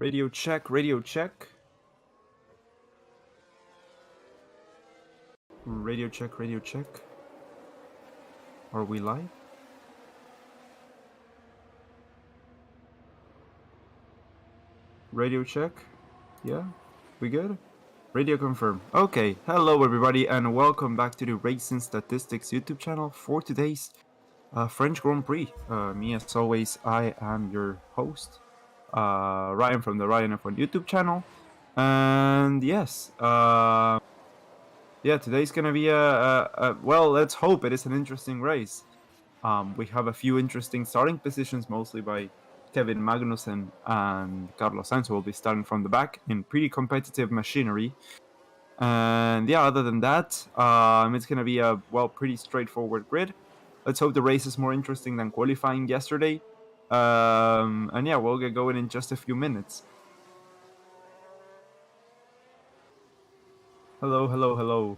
Radio check, radio check. Radio check, radio check. Are we live? Radio check. Yeah, we good? Radio confirm. Okay, hello everybody and welcome back to the Racing Statistics YouTube channel for today's French Grand Prix. Me as always, I am your host, Ryan from the Raian F1 YouTube channel. And yes, yeah, today's gonna be well, let's hope it is an interesting race. We have a few interesting starting positions, mostly by Kevin Magnussen and Carlos Sainz, who will be starting from the back in pretty competitive machinery. And yeah, other than that, it's going to be a, pretty straightforward grid. Let's hope the race is more interesting than qualifying yesterday. And yeah, we'll get going in just a few minutes. Hello, hello, hello.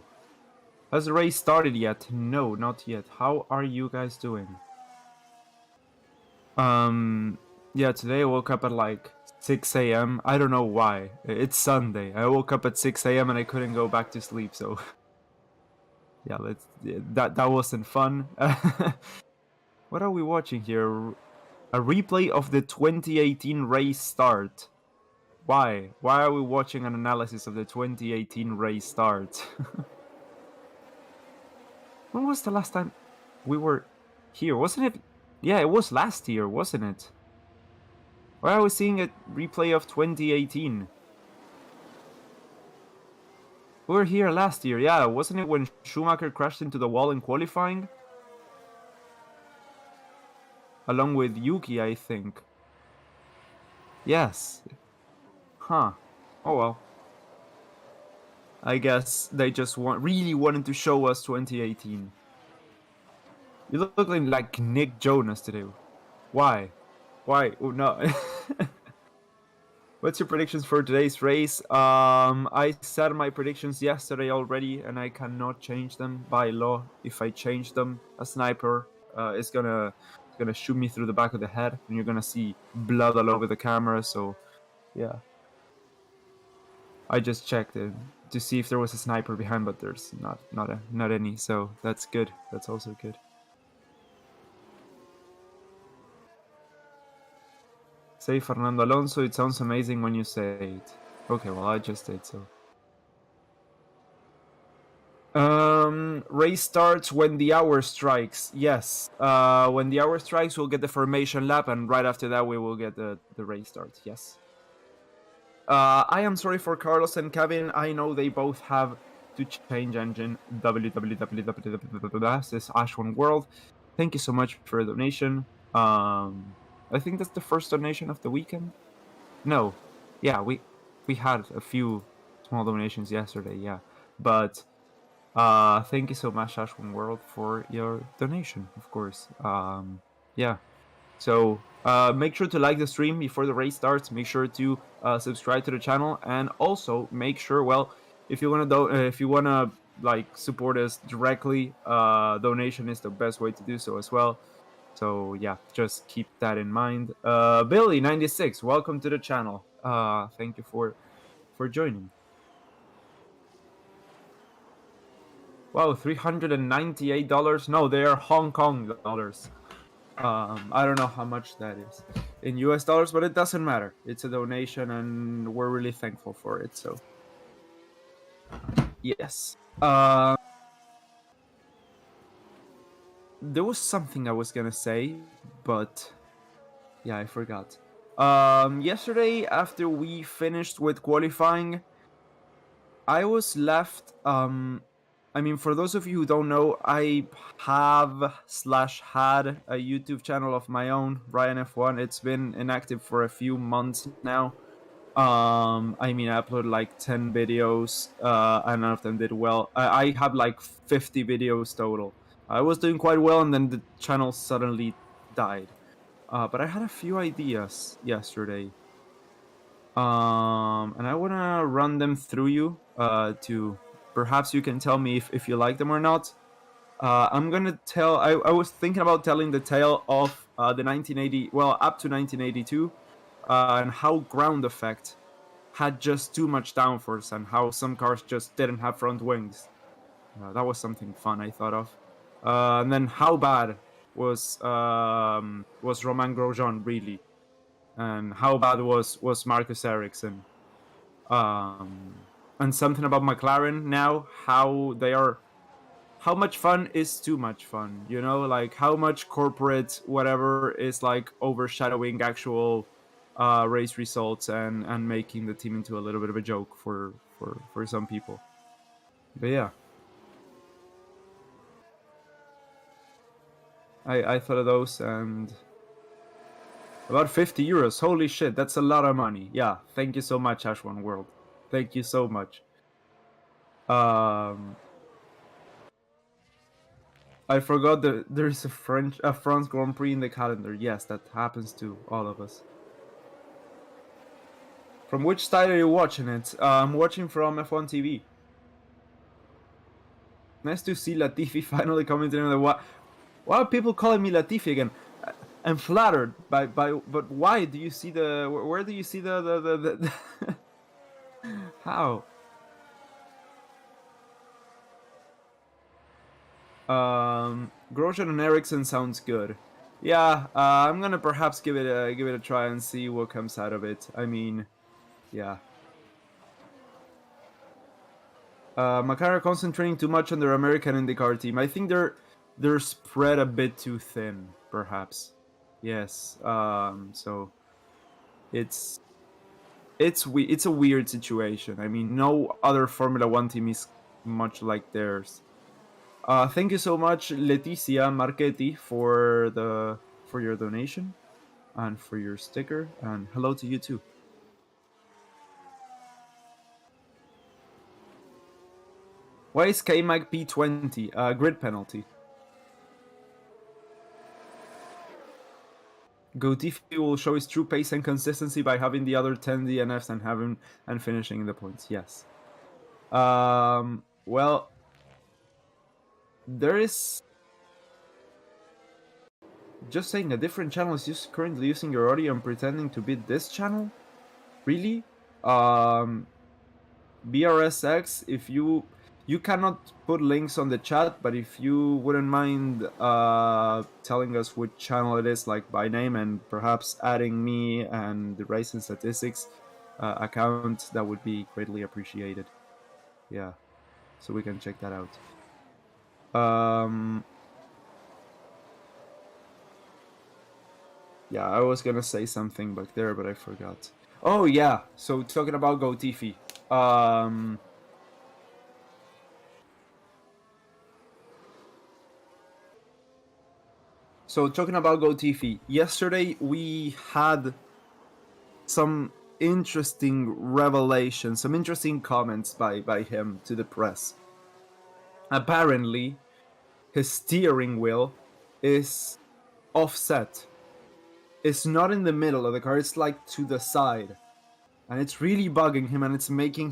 Has the race started yet? No, not yet. How are you guys doing? Yeah, today I woke up at like 6 a.m. I don't know why. It's Sunday. I woke up at 6 a.m. and I couldn't go back to sleep, so yeah, that wasn't fun. What are we watching here? A replay of the 2018 race start. Why? Why are we watching an analysis of the 2018 race start? When was the last time we were here? Wasn't it? Yeah, it was last year, wasn't it? Why are we seeing a replay of 2018? We were here last year, yeah, wasn't it when Schumacher crashed into the wall in qualifying? Along with Yuki, I think. Yes. Huh. Oh well. I guess they just really wanted to show us 2018. You look like Nick Jonas today. Why? Why? Oh, no. What's your predictions for today's race? I said my predictions yesterday already, and I cannot change them by law. If I change them, a sniper is gonna shoot me through the back of the head, and you're gonna see blood all over the camera. So, yeah. I just checked it to see if there was a sniper behind, but there's not any. So that's good. That's also good. Say Fernando Alonso, it sounds amazing when you say it. Okay, well, I just did so. Race starts when the hour strikes. Yes. When the hour strikes, we'll get the formation lap, and right after that, we will get the race start. Yes. I am sorry for Carlos and Kevin. I know they both have to change engine. Says Ash1 World. Thank you so much for the donation. I think that's the first donation of the weekend. No, yeah, we had a few small donations yesterday, yeah. But thank you so much, Ash1 World, for your donation, of course. Yeah. So make sure to like the stream before the race starts. Make sure to subscribe to the channel, and also make sure, well, if you wanna like support us directly, donation is the best way to do so as well. So yeah, just keep that in mind. Billy96, welcome to the channel. Thank you for joining. Wow, $398. No, they are Hong Kong dollars. I don't know how much that is in US dollars, but it doesn't matter. It's a donation, and we're really thankful for it. So yes. There was something I was gonna say, but yeah, I forgot. Yesterday, after we finished with qualifying, I was left. I mean, for those of you who don't know, I have/had a YouTube channel of my own, Raian F1. It's been inactive for a few months now. I mean, I uploaded like 10 videos, and none of them did well. I have like 50 videos total. I was doing quite well, and then the channel suddenly died. But I had a few ideas yesterday. And I want to run them through you to perhaps you can tell me if you like them or not. I'm going to tell... I was thinking about telling the tale of the 1980... Well, up to 1982. and how ground effect had just too much downforce, and how some cars just didn't have front wings. That was something fun I thought of. And then how bad was Romain Grosjean really, and how bad was Marcus Ericsson, and something about McLaren now, how they are, how much fun is too much fun, you know, like how much corporate whatever is like overshadowing actual race results and making the team into a little bit of a joke for some people. But yeah, I thought of those, and about 50 euros. Holy shit, that's a lot of money. Yeah, thank you so much, Ash1 World. Thank you so much. I forgot that there is a France Grand Prix in the calendar. Yes, that happens to all of us. From which side are you watching it? I'm watching from F1 TV. Nice to see Latifi finally commenting on the what. Why are people calling me Latifi again? I'm flattered but why do you see the, where do you see the how? Grosjean and Ericsson sounds good. Yeah, I'm gonna perhaps give it a try and see what comes out of it. I mean, yeah. McLaren are concentrating too much on their American IndyCar team. I think they're spread a bit too thin, perhaps. Yes. So it's a weird situation. I mean, no other Formula One team is much like theirs. Thank you so much, Leticia Marchetti, for your donation and for your sticker, and hello to you too. Why is K-Mag P20? Grid penalty. Gotifi will show his true pace and consistency by having the other 10 DNFs and finishing in the points. Yes. Well, there is, just saying a different channel is just currently using your audio and pretending to be this channel. Really? BRSX, if you cannot put links on the chat, but if you wouldn't mind telling us which channel it is, like by name, and perhaps adding me and the Racing Statistics account, that would be greatly appreciated. Yeah, so we can check that out. Yeah, I was gonna say something back there, but I forgot. Oh yeah, so talking about Gotifi. So talking about Gotifi, yesterday we had some interesting revelations, some interesting comments by him to the press. Apparently, his steering wheel is offset. It's not in the middle of the car, it's like to the side. And it's really bugging him, and it's making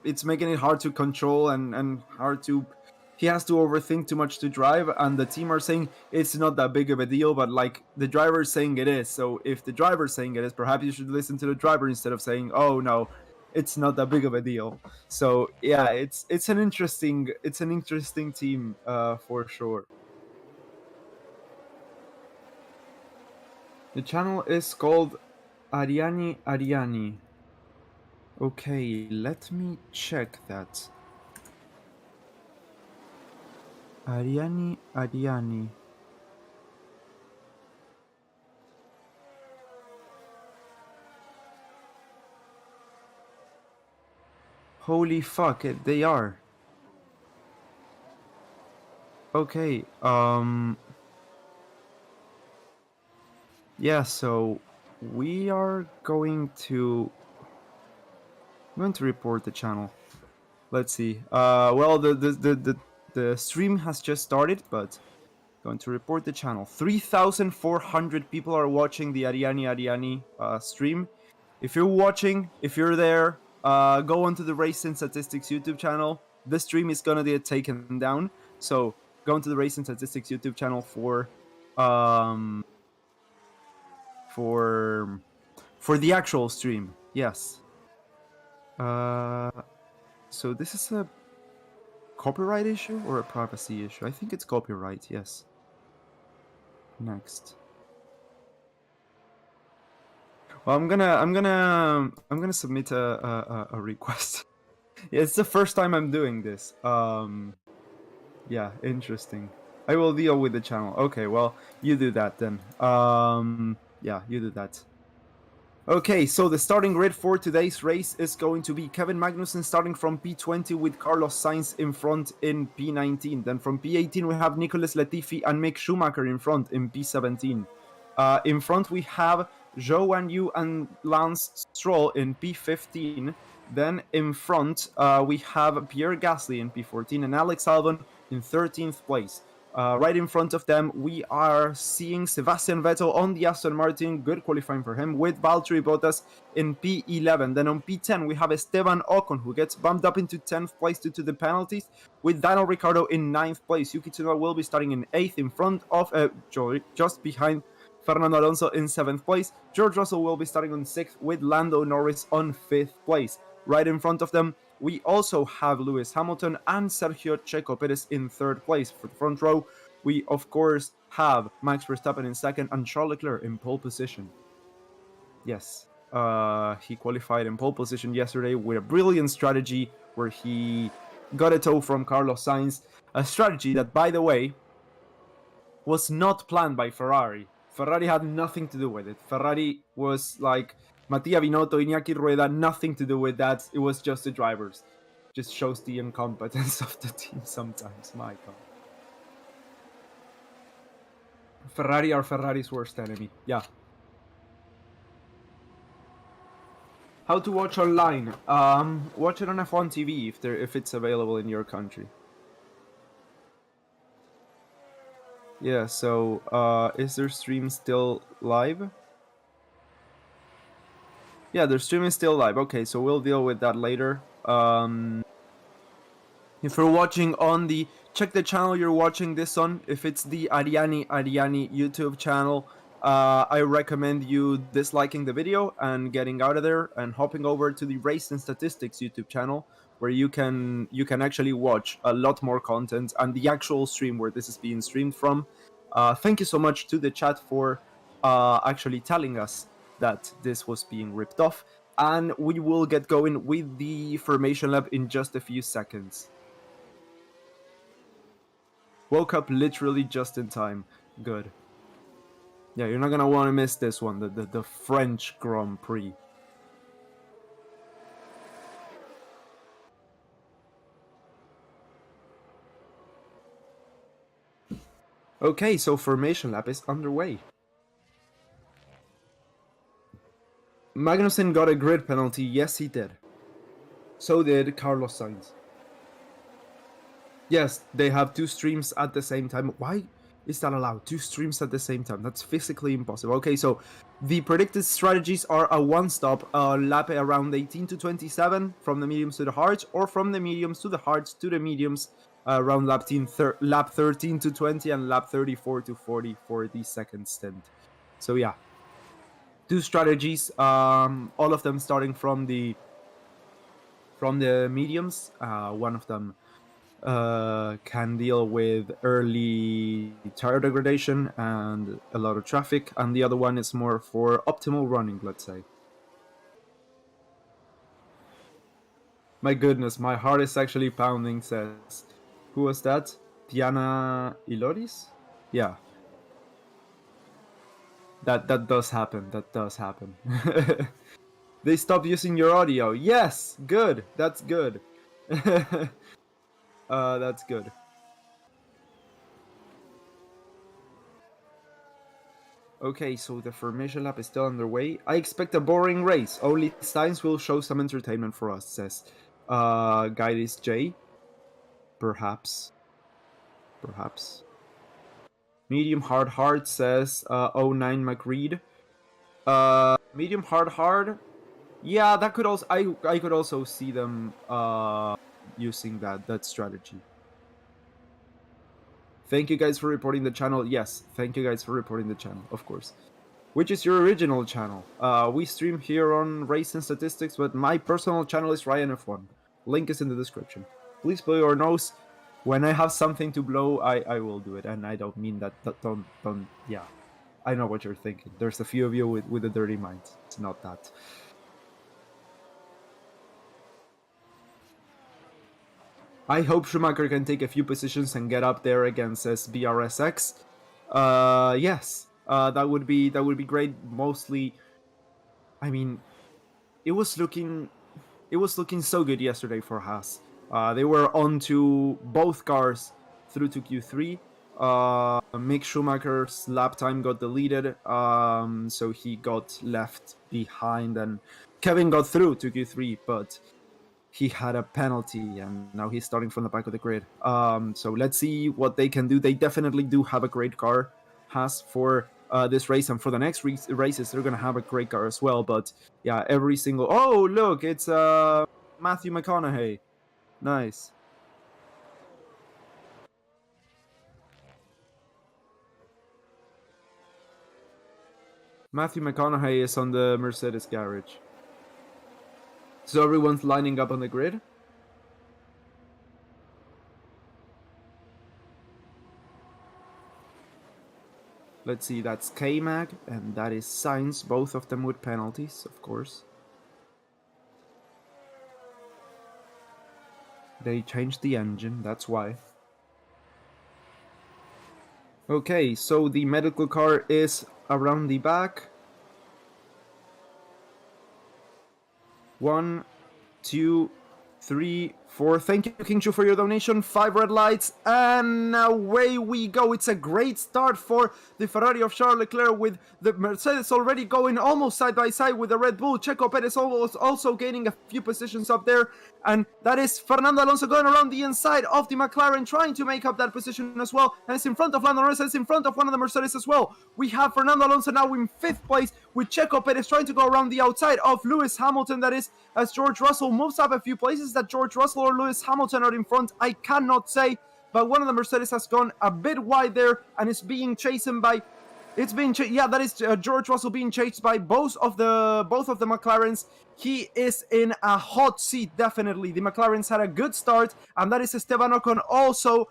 it hard to control and hard to, he has to overthink too much to drive, and the team are saying it's not that big of a deal, but like the driver is saying it is. So if the driver's saying it is, perhaps you should listen to the driver instead of saying, oh no, it's not that big of a deal. So yeah, it's an interesting team for sure. The channel is called Ariani. Okay, let me check that. Ariani. Holy fuck, they are. Okay, yeah, so we are going to report the channel. Let's see. Well, the stream has just started, but going to report the channel. 3,400 people are watching the Ariani stream. If you're watching, if you're there, go onto the Racing Statistics YouTube channel. The stream is gonna get taken down, so go into the Racing Statistics YouTube channel for For the actual stream, yes. So this is a copyright issue or a privacy issue? I think it's copyright, yes. Next. Well, I'm gonna submit a request. Yeah, it's the first time I'm doing this. Yeah, interesting. I will deal with the channel. Okay, well, you do that then. Yeah, you do that. Okay, so the starting grid for today's race is going to be Kevin Magnussen starting from P20 with Carlos Sainz in front in P19. Then from P18 we have Nicolas Latifi and Mick Schumacher in front in P17. In front we have Zhou Wanyu and Lance Stroll in P15. Then in front we have Pierre Gasly in P14 and Alex Albon in 13th place. Right in front of them, we are seeing Sebastian Vettel on the Aston Martin. Good qualifying for him, with Valtteri Bottas in P11. Then on P10, we have Esteban Ocon, who gets bumped up into 10th place due to the penalties, with Daniel Ricciardo in 9th place. Yuki Tsunoda will be starting in 8th, in front of just behind Fernando Alonso in 7th place. George Russell will be starting on 6th, with Lando Norris on 5th place. Right in front of them, we also have Lewis Hamilton and Sergio Checo Perez in 3rd place. For the front row, we of course have Max Verstappen in 2nd and Charles Leclerc in pole position. Yes, he qualified in pole position yesterday with a brilliant strategy where he got a tow from Carlos Sainz. A strategy that, by the way, was not planned by Ferrari. Ferrari had nothing to do with it. Ferrari was like Mattia Binotto, Iñaki Rueda, nothing to do with that. It was just the drivers. Just shows the incompetence of the team sometimes. My God. Ferrari are Ferrari's worst enemy. Yeah. How to watch online? Watch it on F1 TV if it's available in your country. Yeah, so is their stream still live? Yeah, their stream is still live. Okay, so we'll deal with that later. If you're watching on the... Check the channel you're watching this on. If it's the Ariani YouTube channel, I recommend you disliking the video and getting out of there and hopping over to the Race and Statistics YouTube channel, where you can actually watch a lot more content and the actual stream where this is being streamed from. Thank you so much to the chat for actually telling us that this was being ripped off, and we will get going with the formation lab in just a few seconds. Woke up literally just in time. Good. Yeah, you're not gonna want to miss this one, the French Grand Prix. Okay, so formation lap is underway. Magnussen got a grid penalty. Yes, he did. So did Carlos Sainz. Yes, they have 2 streams at the same time. Why is that allowed? 2 streams at the same time? That's physically impossible. Okay, so the predicted strategies are a one-stop, lap around 18 to 27 from the mediums to the hards, or from the mediums to the hards to the mediums around lap 13 to 20 and lap 34 to 40 for the second stint. So yeah, 2 strategies, all of them starting from the mediums. One of them can deal with early tire degradation and a lot of traffic, and the other one is more for optimal running, let's say. My goodness, my heart is actually pounding, says. Who was that? Tiana Iloris? Yeah. That does happen. That does happen. They stopped using your audio. Yes! Good! That's good. That's good. Okay, so the formation lap is still underway. I expect a boring race. Only Sainz will show some entertainment for us, says Guidis J. Perhaps. Medium hard says 09 McReed. Medium hard. Yeah, that could also I could also see them using that strategy. Thank you guys for reporting the channel. Yes, thank you guys for reporting the channel, of course. which is your original channel. We stream here on Racing Statistics, but my personal channel is Raian F1. Link is in the description. Please blow your nose. When I have something to blow, I will do it, and I don't mean that. Don't. Yeah, I know what you're thinking. There's a few of you with a dirty mind. It's not that. I hope Schumacher can take a few positions and get up there against SBRSX. Yes, that would be great. Mostly, I mean, it was looking so good yesterday for Haas. They were on to both cars through to Q3. Mick Schumacher's lap time got deleted, so he got left behind, and Kevin got through to Q3, but he had a penalty, and now he's starting from the back of the grid. So let's see what they can do. They definitely do have a great car, Haas, for this race, and for the next races, they're going to have a great car as well. But yeah, every single... Oh, look, it's Matthew McConaughey. Nice. Matthew McConaughey is on the Mercedes garage. So everyone's lining up on the grid. Let's see, that's K-Mag, and that is Sainz, both of them with penalties, of course. They changed the engine, that's why. Okay, so the medical car is around the back. 1, 2, 3, 4. Thank you, King Chu, for your donation. 5 red lights, and away we go. It's a great start for the Ferrari of Charles Leclerc, with the Mercedes already going almost side by side with the Red Bull. Checo Perez also gaining a few positions up there, and that is Fernando Alonso going around the inside of the McLaren, trying to make up that position as well, and it's in front of Lando Norris, it's in front of one of the Mercedes as well. We have Fernando Alonso now in 5th place, with Checo Perez trying to go around the outside of Lewis Hamilton, that is, as George Russell moves up a few places. That George Russell or Lewis Hamilton are in front, I cannot say, but one of the Mercedes has gone a bit wide there, and is being chased by... that is George Russell being chased by both of the McLarens. He is in a hot seat, definitely. The McLarens had a good start, and that is Esteban Ocon also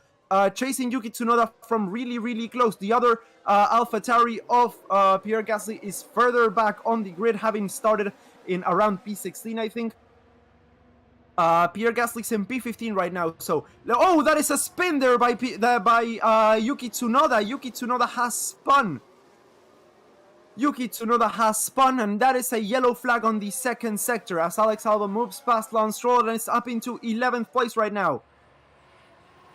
chasing Yuki Tsunoda from really, really close. The other AlphaTauri of Pierre Gasly is further back on the grid, having started in around P16, I think. Pierre Gasly's in P15 right now. So, oh, that is a spin there by Yuki Tsunoda. Yuki Tsunoda has spun. Yuki Tsunoda has spun, and that is a yellow flag on the second sector as Alex Albon moves past Lance Stroll and is up into 11th place right now.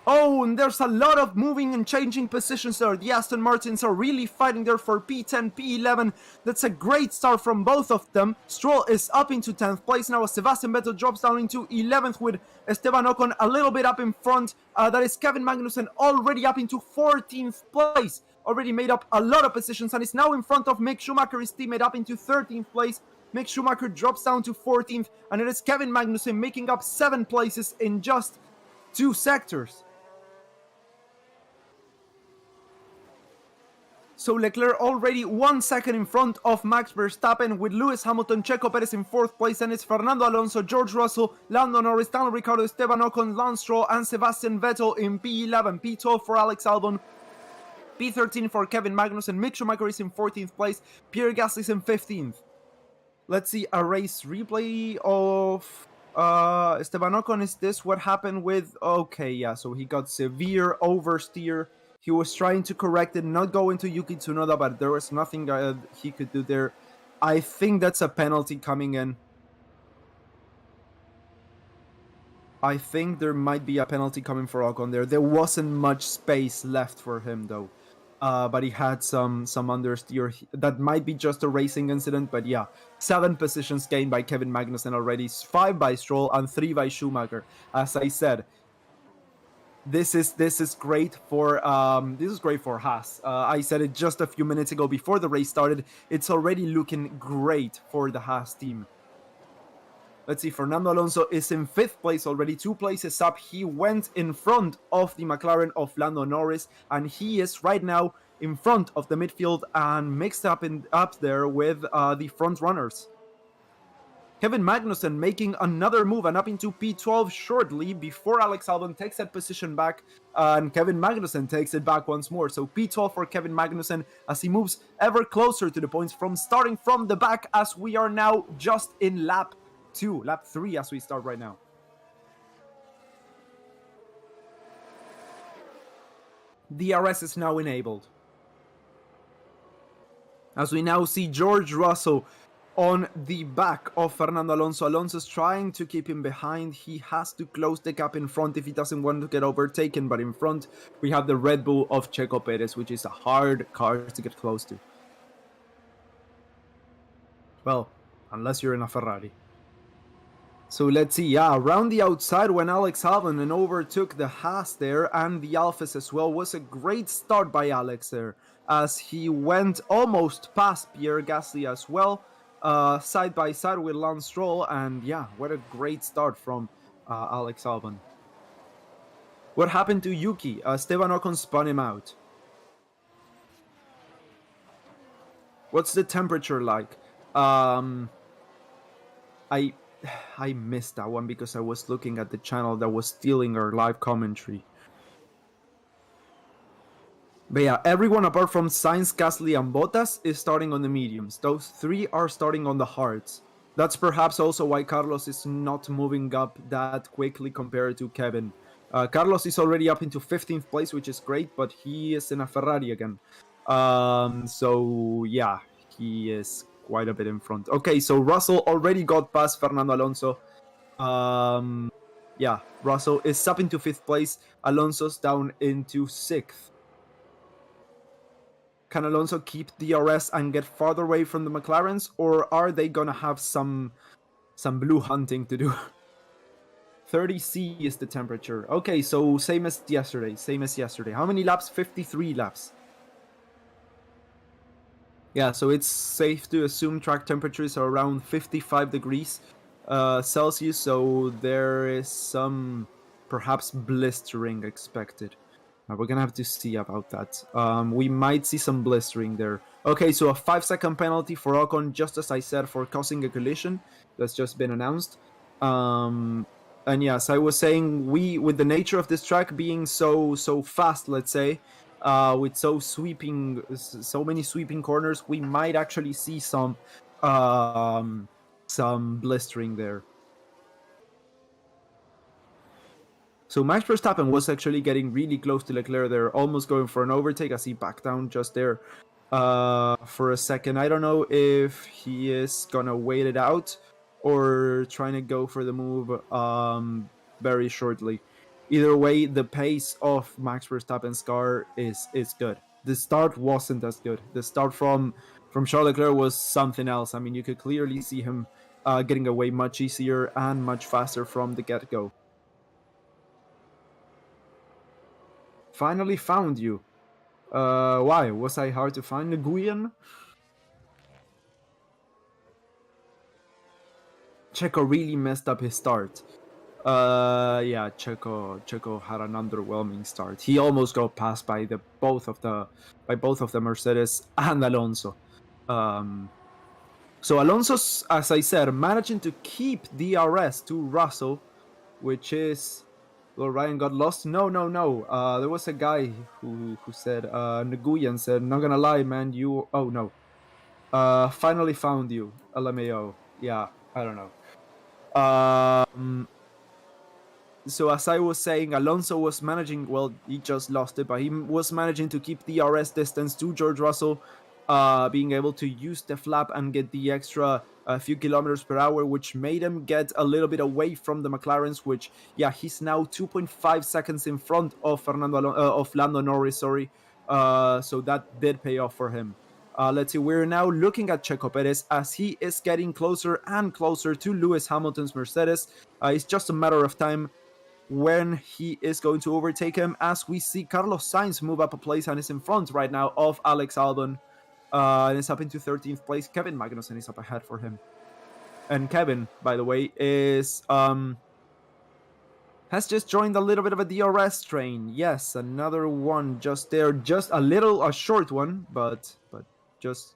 Oh, and there's a lot of moving and changing positions there. The Aston Martins are really fighting there for P10, P11. That's a great start from both of them. Stroll is up into 10th place now as Sebastian Vettel drops down into 11th with Esteban Ocon a little bit up in front. That is Kevin Magnussen already up into 14th place. Already made up a lot of positions and is now in front of Mick Schumacher, his teammate, up into 13th place. Mick Schumacher drops down to 14th, and it is Kevin Magnussen making up 7 places in just 2 sectors. So Leclerc already 1 second in front of Max Verstappen, with Lewis Hamilton, Checo Perez in 4th place, and it's Fernando Alonso, George Russell, Lando Norris, Daniel Ricciardo, Esteban Ocon, Lance Stroll, and Sebastian Vettel in P11, P12 for Alex Albon, P13 for Kevin Magnussen. Mick Schumacher is in 14th place, Pierre Gasly is in 15th. Let's see a race replay of Esteban Ocon. Is this what happened with... Okay, yeah, so he got severe oversteer. He was trying to correct it, not go into Yuki Tsunoda, but there was nothing he could do there. I think that's a penalty coming in. I think there might be a penalty coming for Ocon there. There wasn't much space left for him, though. But he had some understeer. That might be just a racing incident, but yeah. 7 positions gained by Kevin Magnussen already. 5 by Stroll and 3 by Schumacher. As I said, this is great for Haas. I said it just a few minutes ago before the race started. It's already looking great for the Haas team. Let's see, Fernando Alonso is in 5th place already, 2 places up. He went in front of the McLaren of Lando Norris, and he is right now in front of the midfield and mixed up there with the front runners. Kevin Magnussen making another move and up into P12 shortly before Alex Albon takes that position back, and Kevin Magnussen takes it back once more. So P12 for Kevin Magnussen as he moves ever closer to the points from starting from the back, as we are now just in lap 3 as we start right now. DRS is now enabled. As we now see George Russell on the back of Fernando Alonso. Alonso's trying to keep him behind. He has to close the gap in front if he doesn't want to get overtaken. But in front, we have the Red Bull of Checo Perez, which is a hard car to get close to. Well, unless you're in a Ferrari. So let's see, around the outside when Alex Albon and overtook the Haas there and the Alphas as well. Was a great start by Alex there, as he went almost past Pierre Gasly as well, side by side with Lance Stroll, and yeah, what a great start from Alex Albon. What happened to Yuki? Esteban Ocon spun him out. What's the temperature like? I missed that one because I was looking at the channel that was stealing our live commentary. But yeah, everyone apart from Sainz, Gasly, and Bottas is starting on the mediums. Those 3 are starting on the hards. That's perhaps also why Carlos is not moving up that quickly compared to Kevin. Carlos is already up into 15th place, which is great, but he is in a Ferrari again. So yeah, he is quite a bit in front. Okay, so Russell already got past Fernando Alonso. Yeah, Russell is up into 5th place. Alonso's down into 6th. Can Alonso keep DRS and get farther away from the McLarens, or are they gonna have some blue hunting to do? 30C is the temperature. Okay, so same as yesterday. How many laps? 53 laps. Yeah, so it's safe to assume track temperatures are around 55 degrees Celsius, so there is some perhaps blistering expected. We're gonna have to see about that. We might see some blistering there. Okay, so a 5-second penalty for Ocon, just as I said, for causing a collision. That's just been announced. And yes, I was saying, with the nature of this track being so fast, let's say, with so many sweeping corners, we might actually see some blistering there. So Max Verstappen was actually getting really close to Leclerc there, almost going for an overtake as he backed down just there for a second. I don't know if he is gonna wait it out or trying to go for the move very shortly. Either way, the pace of Max Verstappen's car is good. The start wasn't as good. The start from Charles Leclerc was something else. I mean, you could clearly see him getting away much easier and much faster from the get-go. Finally found you. Why? Was I hard to find, Nguyen? Checo really messed up his start. Yeah, Checo had an underwhelming start. He almost got passed by both of the Mercedes and Alonso. So Alonso's, as I said, managing to keep DRS to Russell, which is, well, Ryan got lost. No. There was a guy who said, Nguyen said, not gonna lie, man, you. Oh no. Finally found you, LMAO. Yeah, I don't know. So as I was saying, Alonso was managing, well, he just lost it, but he was managing to keep DRS distance to George Russell, being able to use the flap and get the extra few kilometers per hour, which made him get a little bit away from the McLarens, which, yeah, he's now 2.5 seconds in front of Lando Norris, sorry. So that did pay off for him. Let's see, we're now looking at Checo Perez as he is getting closer and closer to Lewis Hamilton's Mercedes. It's just a matter of time when he is going to overtake him, as we see Carlos Sainz move up a place and is in front right now of Alex Albon, and is up into 13th place. Kevin Magnussen is up ahead for him. and Kevin, by the way, is has just joined a little bit of a DRS train. Yes, another one just there, just a short one, but just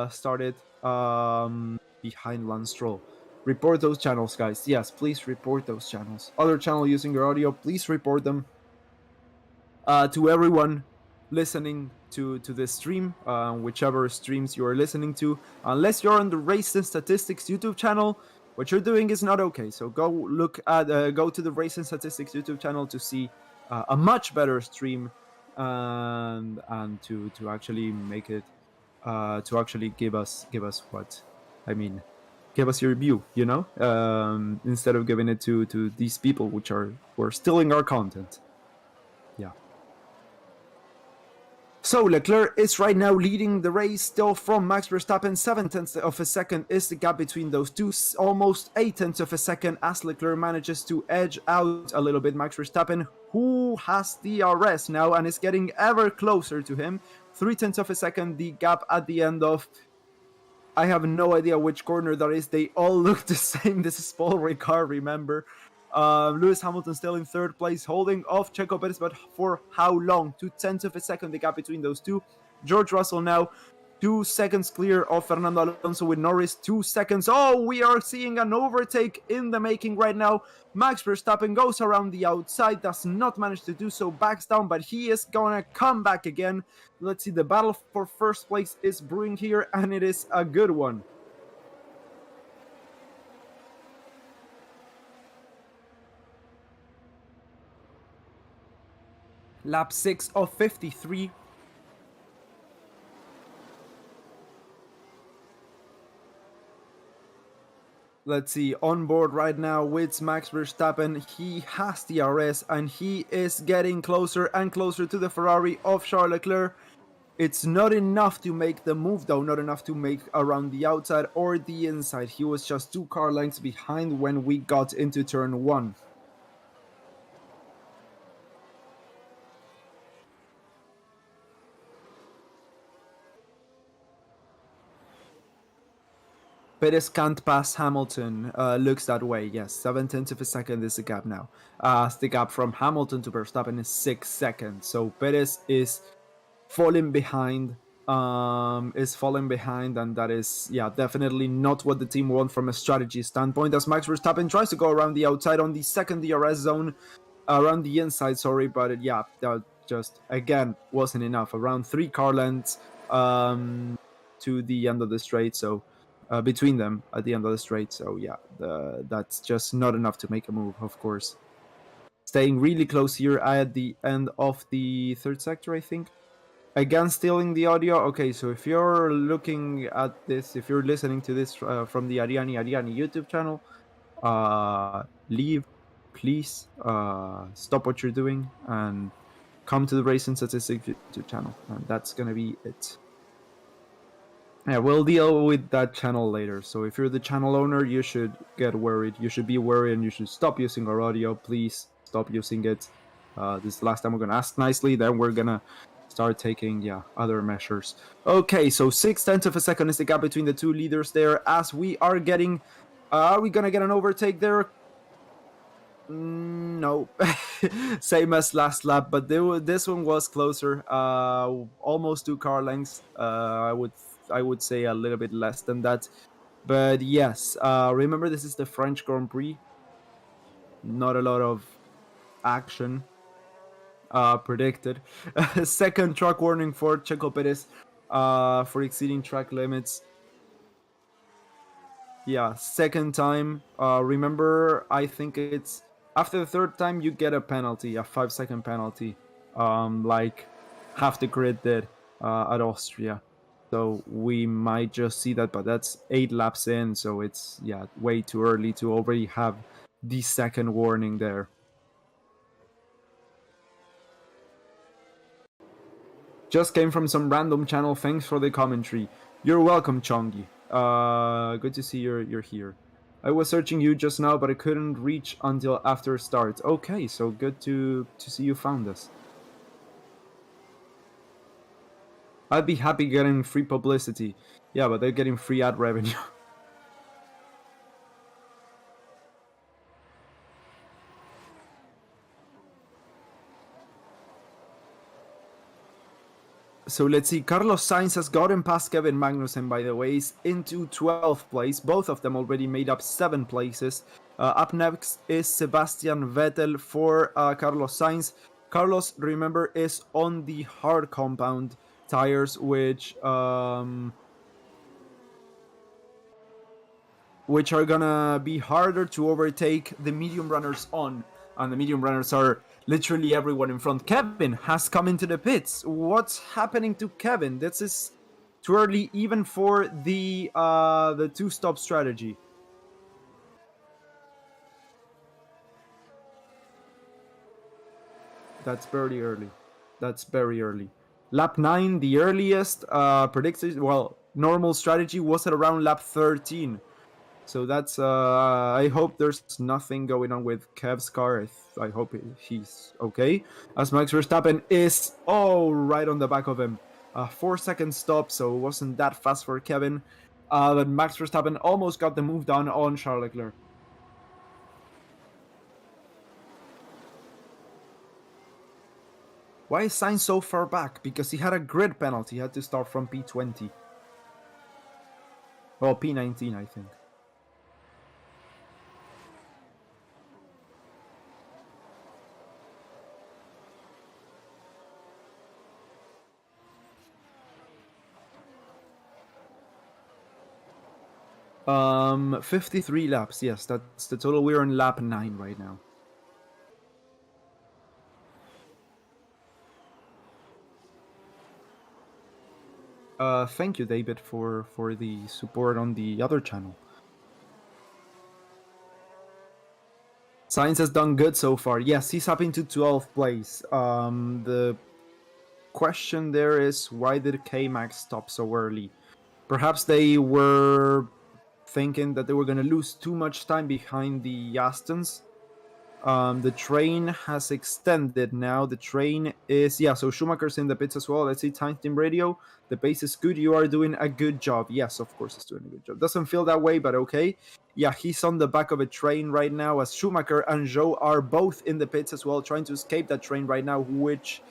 started behind Lance Stroll. Report those channels, guys. Yes, please report those channels. Other channel using your audio, please report them. To everyone listening to this stream, whichever streams you are listening to, unless you're on the Race and Statistics YouTube channel, what you're doing is not okay. So go look at go to the Race and Statistics YouTube channel to see a much better stream, and to actually make it to actually give us what I mean, give us your review, you know, instead of giving it to these people who are stealing our content. Yeah. So Leclerc is right now leading the race, still from Max Verstappen. 7/10 of a second is the gap between those two, almost 8/10 of a second, as Leclerc manages to edge out a little bit Max Verstappen, who has DRS now and is getting ever closer to him. 3/10 of a second, the gap at the end of, I have no idea which corner that is. They all look the same. This is Paul Ricard, remember. Lewis Hamilton still in third place, holding off Checo Perez, but for how long? 2/10 of a second, the gap between those two. George Russell now 2 seconds clear of Fernando Alonso, with Norris 2 seconds. Oh, we are seeing an overtake in the making right now. Max Verstappen goes around the outside, does not manage to do so, backs down, but he is gonna come back again. Let's see, the battle for first place is brewing here, and it is a good one. Lap 6 of 53. Let's see, on board right now with Max Verstappen. He has DRS and he is getting closer and closer to the Ferrari of Charles Leclerc. It's not enough to make the move though, not enough to make around the outside or the inside. He was just 2 car lengths behind when we got into turn 1. Perez can't pass Hamilton. Looks that way, yes. 7/10 of a second is the gap now. The gap from Hamilton to Verstappen is 6 seconds. So Perez is falling behind. And that is, yeah, definitely not what the team want from a strategy standpoint, as Max Verstappen tries to go around the outside on the second DRS zone, around the inside, sorry, but yeah, that just, again, wasn't enough. Around 3 car lengths to the end of the straight, so between them at the end of the straight. So yeah, that's just not enough to make a move, of course. Staying really close here at the end of the third sector, I think. Again, stealing the audio. Okay, so if you're looking at this, if you're listening to this from the Ariani YouTube channel, leave, please. Stop what you're doing and come to the Race and Statistics YouTube channel, and that's gonna be it. Yeah, we'll deal with that channel later. So if you're the channel owner, you should get worried. You should be worried and you should stop using our audio. Please stop using it. This is the last time we're going to ask nicely. Then we're going to start taking, other measures. Okay, so 6/10 of a second is the gap between the two leaders there, as we are getting... are we going to get an overtake there? No. Same as last lap, but this one was closer. Almost 2 car lengths. I would say a little bit less than that. But yes, remember, this is the French Grand Prix. Not a lot of action predicted. Second track warning for Checo Perez for exceeding track limits. Yeah, second time. Remember, I think it's after the third time you get a penalty, a 5-second penalty, like half the grid did at Austria. So we might just see that, but that's 8 laps in, so it's, way too early to already have the second warning there. Just came from some random channel. Thanks for the commentary. You're welcome, Chongi. Good to see you're here. I was searching you just now, but I couldn't reach until after start. Okay, so good to see you found us. I'd be happy getting free publicity. Yeah, but they're getting free ad revenue. So let's see. Carlos Sainz has gotten past Kevin Magnussen, by the way, is into 12th place. Both of them already made up 7 places. Up next is Sebastian Vettel for Carlos Sainz. Carlos, remember, is on the hard compound tires, which are gonna be harder to overtake the medium runners on. And the medium runners are literally everyone in front. Kevin has come into the pits. What's happening to Kevin? This is too early even for the two-stop strategy. That's very early. That's very early. Lap 9, the earliest predicted, well, normal strategy was at around lap 13. So that's, I hope there's nothing going on with Kev's car. I hope he's okay. As Max Verstappen is, right on the back of him. 4-second stop, so it wasn't that fast for Kevin. But Max Verstappen almost got the move done on Charles Leclerc. Why is Sainz so far back? Because he had a grid penalty. He had to start from P20. Well, P19, I think. Um, 53 laps. Yes, that's the total. We're on lap 9 right now. Thank you, David, for the support on the other channel. Sainz has done good so far. Yes, he's up into 12th place. The question there is, why did K-Max stop so early? Perhaps they were thinking that they were going to lose too much time behind the Astons. The train has extended now. The train is, so Schumacher's in the pits as well. Let's see, time team radio. The pace is good. You are doing a good job. Yes, of course, he's doing a good job. Doesn't feel that way, but okay. Yeah, he's on the back of a train right now as Schumacher and Zhou are both in the pits as well, trying to escape that train right now, which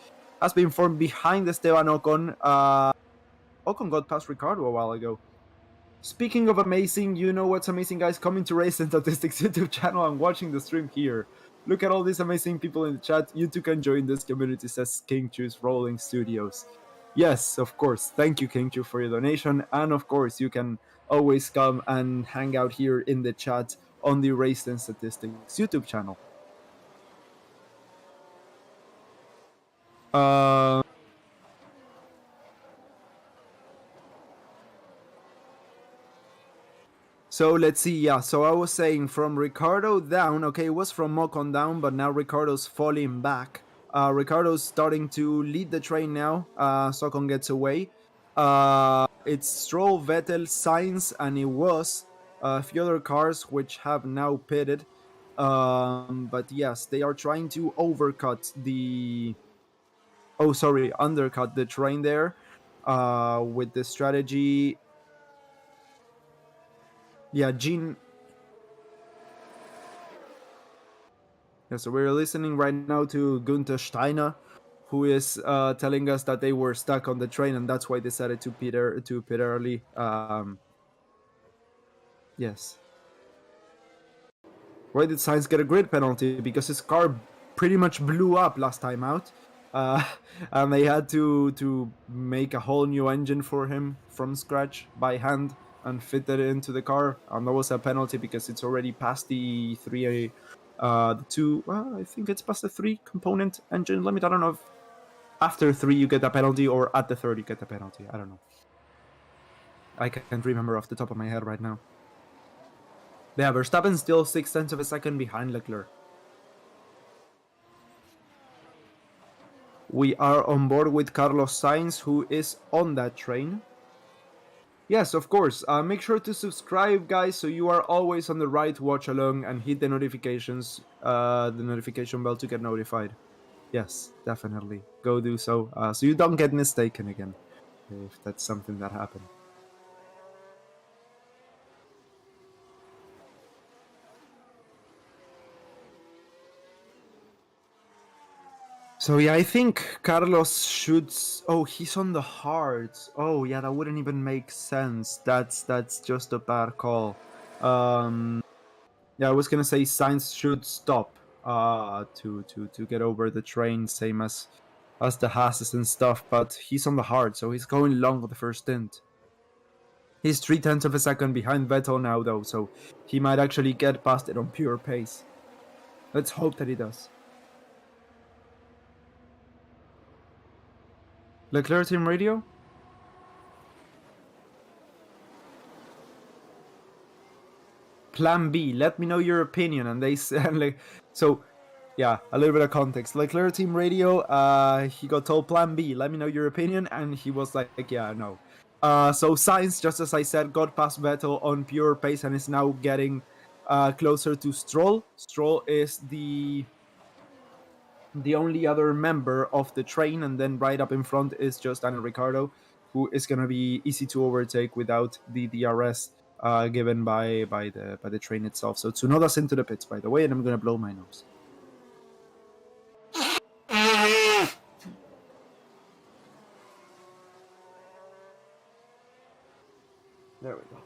has been formed behind Esteban Ocon. Ocon got past Ricardo a while ago. Speaking of amazing, you know what's amazing, guys? Coming to Raian Statistics YouTube channel and watching the stream here. Look at all these amazing people in the chat. You too can join this community, says King Chu's Rolling Studios. Yes, of course. Thank you, King Chu, for your donation. And of course, you can always come and hang out here in the chat on the Raian Statistics YouTube channel. So let's see, so I was saying from Ricardo down, okay, it was from Ocon down, but now Ricardo's falling back. Ricardo's starting to lead the train now, Ocon gets away. It's Stroll, Vettel, Sainz, and it was a few other cars which have now pitted. But yes, they are trying to undercut the train there with the strategy. Yeah, Gene. Yeah, so we're listening right now to Gunther Steiner, who is telling us that they were stuck on the train and that's why they decided to pit early. Yes. Why did Sainz get a grid penalty? Because his car pretty much blew up last time out. And they had to make a whole new engine for him from scratch by hand and fit it into the car. And that was a penalty because it's already past the I think it's past the 3-component engine limit. I don't know if after 3 you get a penalty or at the 3rd you get a penalty. I don't know. I can't remember off the top of my head right now. Yeah, Verstappen still 0.6 of a second behind Leclerc. We are on board with Carlos Sainz, who is on that train. Yes, of course. Make sure to subscribe, guys, so you are always on the right watch along and hit the notifications, the notification bell to get notified. Yes, definitely. Go do so, so you don't get mistaken again, if that's something that happened. So yeah, I think Carlos should. Oh, he's on the hards. Oh yeah, that wouldn't even make sense. That's just a bad call. Yeah, I was gonna say Sainz should stop. To get over the train, same as the Hasses and stuff. But he's on the hard, so he's going long for the first stint. He's 0.3 of a second behind Vettel now, though, so he might actually get past it on pure pace. Let's hope that he does. Leclerc team radio? Plan B. Let me know your opinion. And they said, like, so, yeah, a little bit of context. Leclerc team radio. He got told Plan B. Let me know your opinion, and he was like, yeah, no. So Sainz, just as I said, got past Vettel on pure pace and is now getting closer to Stroll. Stroll is the only other member of the train, and then right up in front is just Daniel Ricciardo, who is going to be easy to overtake without the DRS given by the train itself. So Tsunoda's into the pits, by the way, and I'm going to blow my nose. There we go.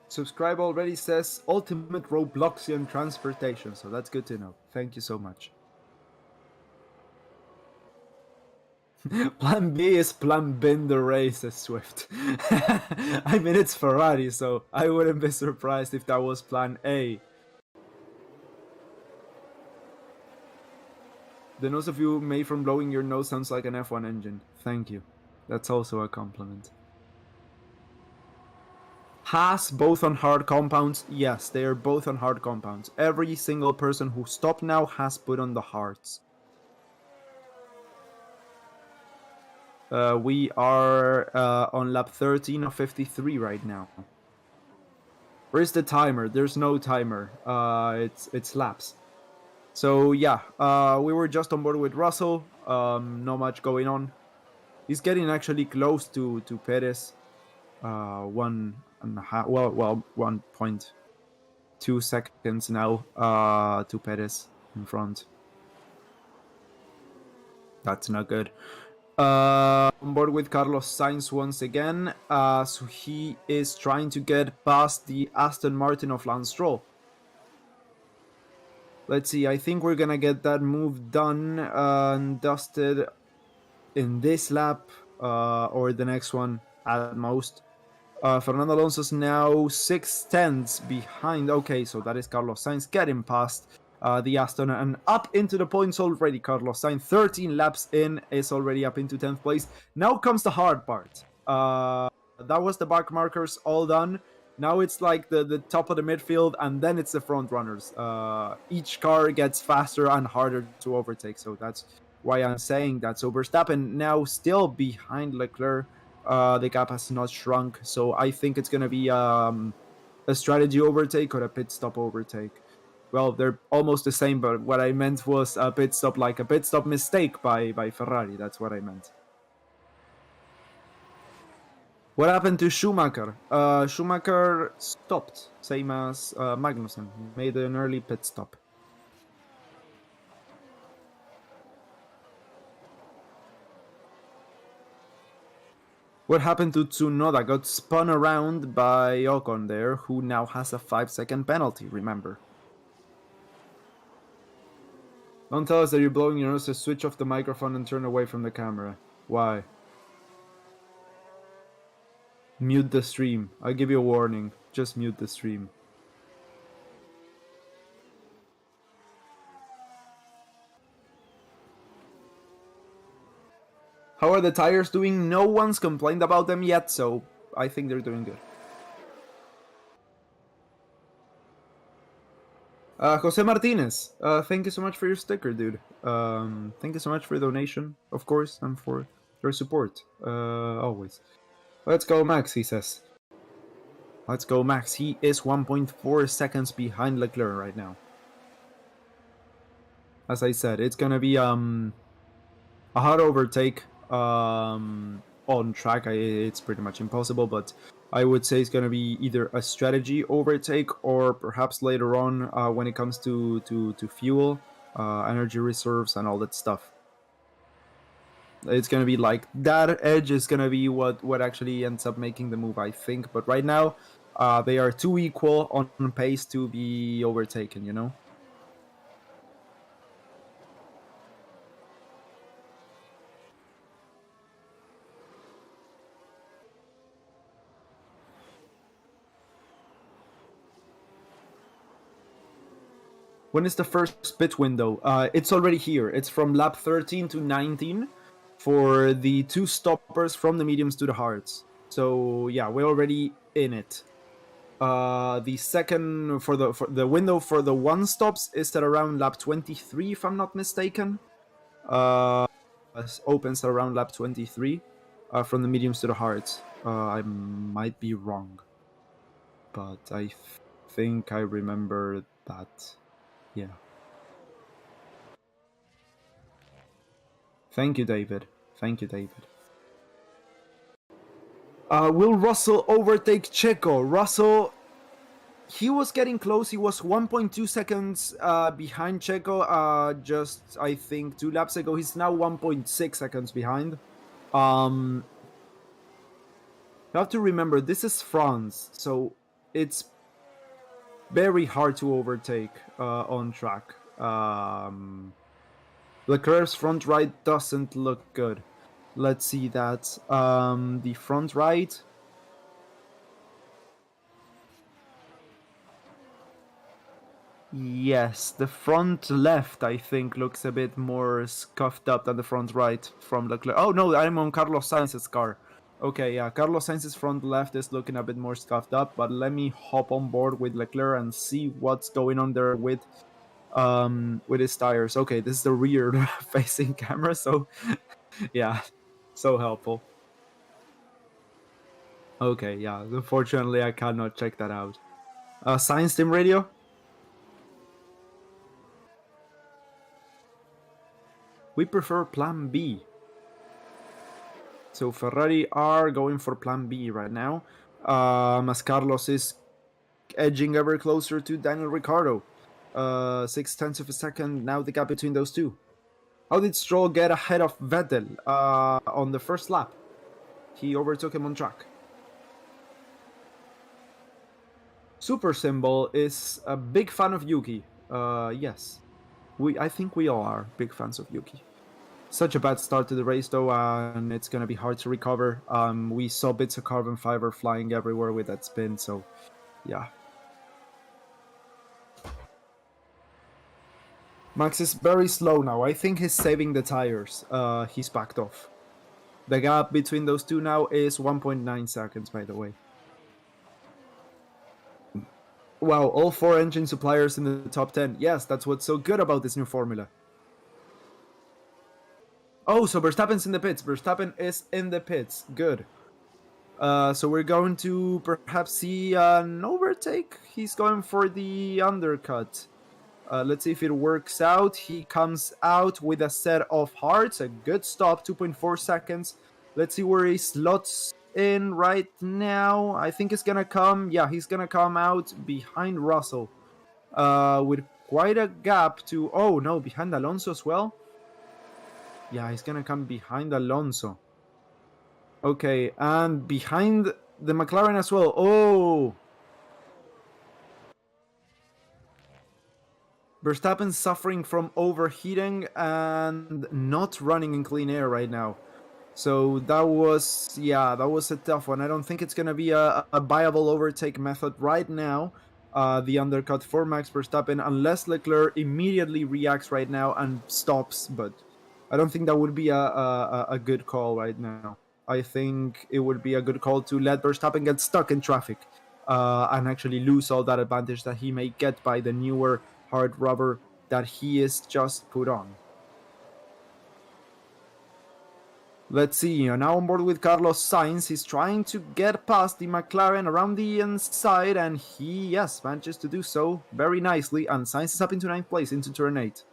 Subscribe already says ultimate Robloxian transportation, so that's good to know. Thank you so much. Plan B is Plan bin the race, says Swift. I mean, it's Ferrari, so I wouldn't be surprised if that was Plan A. The nose of you made from blowing your nose sounds like an F1 engine. Thank you. That's also a compliment. Haas both on hard compounds? Yes, they are both on hard compounds. Every single person who stopped now has put on the hards. We are on lap 13 of 53 right now. Where's the timer? There's no timer. It's laps. So yeah, we were just on board with Russell. Not much going on. He's getting actually close to Perez. 1.2 seconds now to Perez in front. That's not good. On board with Carlos Sainz once again. So he is trying to get past the Aston Martin of Lance Stroll. Let's see, I think we're gonna get that move done and dusted in this lap or the next one at most. Fernando Alonso's now 0.6 behind. Okay, so that is Carlos Sainz getting past the Aston and up into the points already. Carlos Sainz, 13 laps in, is already up into 10th place. Now comes the hard part. That was the back markers all done. Now it's like the top of the midfield, and then it's the front runners. Each car gets faster and harder to overtake, so that's why I'm saying that. So Verstappen now still behind Leclerc. The gap has not shrunk, so I think it's going to be a strategy overtake or a pit stop overtake. Well, they're almost the same, but what I meant was a pit stop, like a pit stop mistake by Ferrari. That's what I meant. What happened to Schumacher? Schumacher stopped, same as Magnussen. Made an early pit stop. What happened to Tsunoda? Got spun around by Ocon there, who now has a 5-second penalty, remember. Don't tell us that you're blowing your nose, to switch off the microphone and turn away from the camera. Why? Mute the stream. I'll give you a warning. Just mute the stream. How are the tires doing? No one's complained about them yet, so I think they're doing good. Jose Martinez, thank you so much for your sticker, dude. Thank you so much for your donation, of course, and for your support, always. Let's go, Max, he says. Let's go, Max. He is 1.4 seconds behind Leclerc right now. As I said, it's gonna be a hard overtake. on track, it's pretty much impossible, but I would say it's going to be either a strategy overtake or perhaps later on when it comes to fuel, energy reserves, and all that stuff. It's going to be like that edge is going to be what actually ends up making the move, I think. But right now, they are too equal on pace to be overtaken, you know? When is the first pit window? It's already here. It's from lap 13 to 19 for the two stoppers from the mediums to the hards. So yeah, we're already in it. The second for the window for the one stops is at around lap 23, if I'm not mistaken. Opens at around lap 23 from the mediums to the hards. I might be wrong, but I think I remember that. Yeah. Thank you, David. Thank you, David. Will Russell overtake Checo? Russell, he was getting close. He was 1.2 seconds behind Checo just, I think, 2 laps ago. He's now 1.6 seconds behind. You have to remember, this is France, so it's very hard to overtake on track. Leclerc's front right doesn't look good. Let's see that. The front right. Yes, the front left, I think, looks a bit more scuffed up than the front right from Leclerc. Oh, no, I'm on Carlos Sainz's car. Okay, yeah, Carlos Sainz's front left is looking a bit more scuffed up, but let me hop on board with Leclerc and see what's going on there with his tires. Okay, this is the rear facing camera, so yeah, so helpful. Okay, yeah, unfortunately I cannot check that out. Science Team Radio? We prefer Plan B. So Ferrari are going for Plan B right now. As Carlos is edging ever closer to Daniel Ricciardo. 0.6 of a second, now the gap between those two. How did Stroll get ahead of Vettel on the first lap? He overtook him on track. Super Symbol is a big fan of Yuki. Yes. I think we all are big fans of Yuki. Such a bad start to the race though, and it's gonna be hard to recover. We saw bits of carbon fiber flying everywhere with that spin, so yeah. Max is very slow now. I think he's saving the tires. He's backed off. The gap between those two now is 1.9 seconds, by the way. Wow, all 4 engine suppliers in the top 10. Yes, that's what's so good about this new formula. Oh, so Verstappen's in the pits. Verstappen is in the pits. Good. So we're going to perhaps see an overtake. He's going for the undercut. Let's see if it works out. He comes out with a set of hards. A good stop, 2.4 seconds. Let's see where he slots in right now. I think it's gonna come. Yeah, he's gonna come out behind Russell. With quite a gap to... Oh, no, behind Alonso as well. Yeah, he's gonna come behind Alonso. Okay, and behind the McLaren as well. Oh! Verstappen's suffering from overheating and not running in clean air right now. So that was a tough one. I don't think it's gonna be a viable overtake method right now. The undercut for Max Verstappen, unless Leclerc immediately reacts right now and stops, but I don't think that would be a good call right now. I think it would be a good call to let Verstappen get stuck in traffic and actually lose all that advantage that he may get by the newer hard rubber that he is just put on. Let's see, now on board with Carlos Sainz. He's trying to get past the McLaren around the inside, and he, yes, manages to do so very nicely, and Sainz is up into 9th place into turn 8.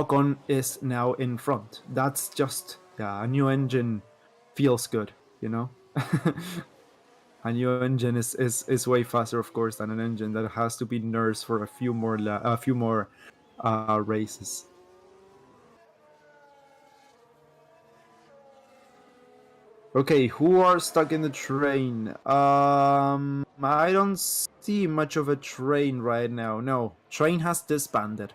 Ocon is now in front. That's just, yeah, a new engine feels good, you know? A new engine is way faster, of course, than an engine that has to be nursed for a few more races. Okay, who are stuck in the train? I don't see much of a train right now. No, train has disbanded.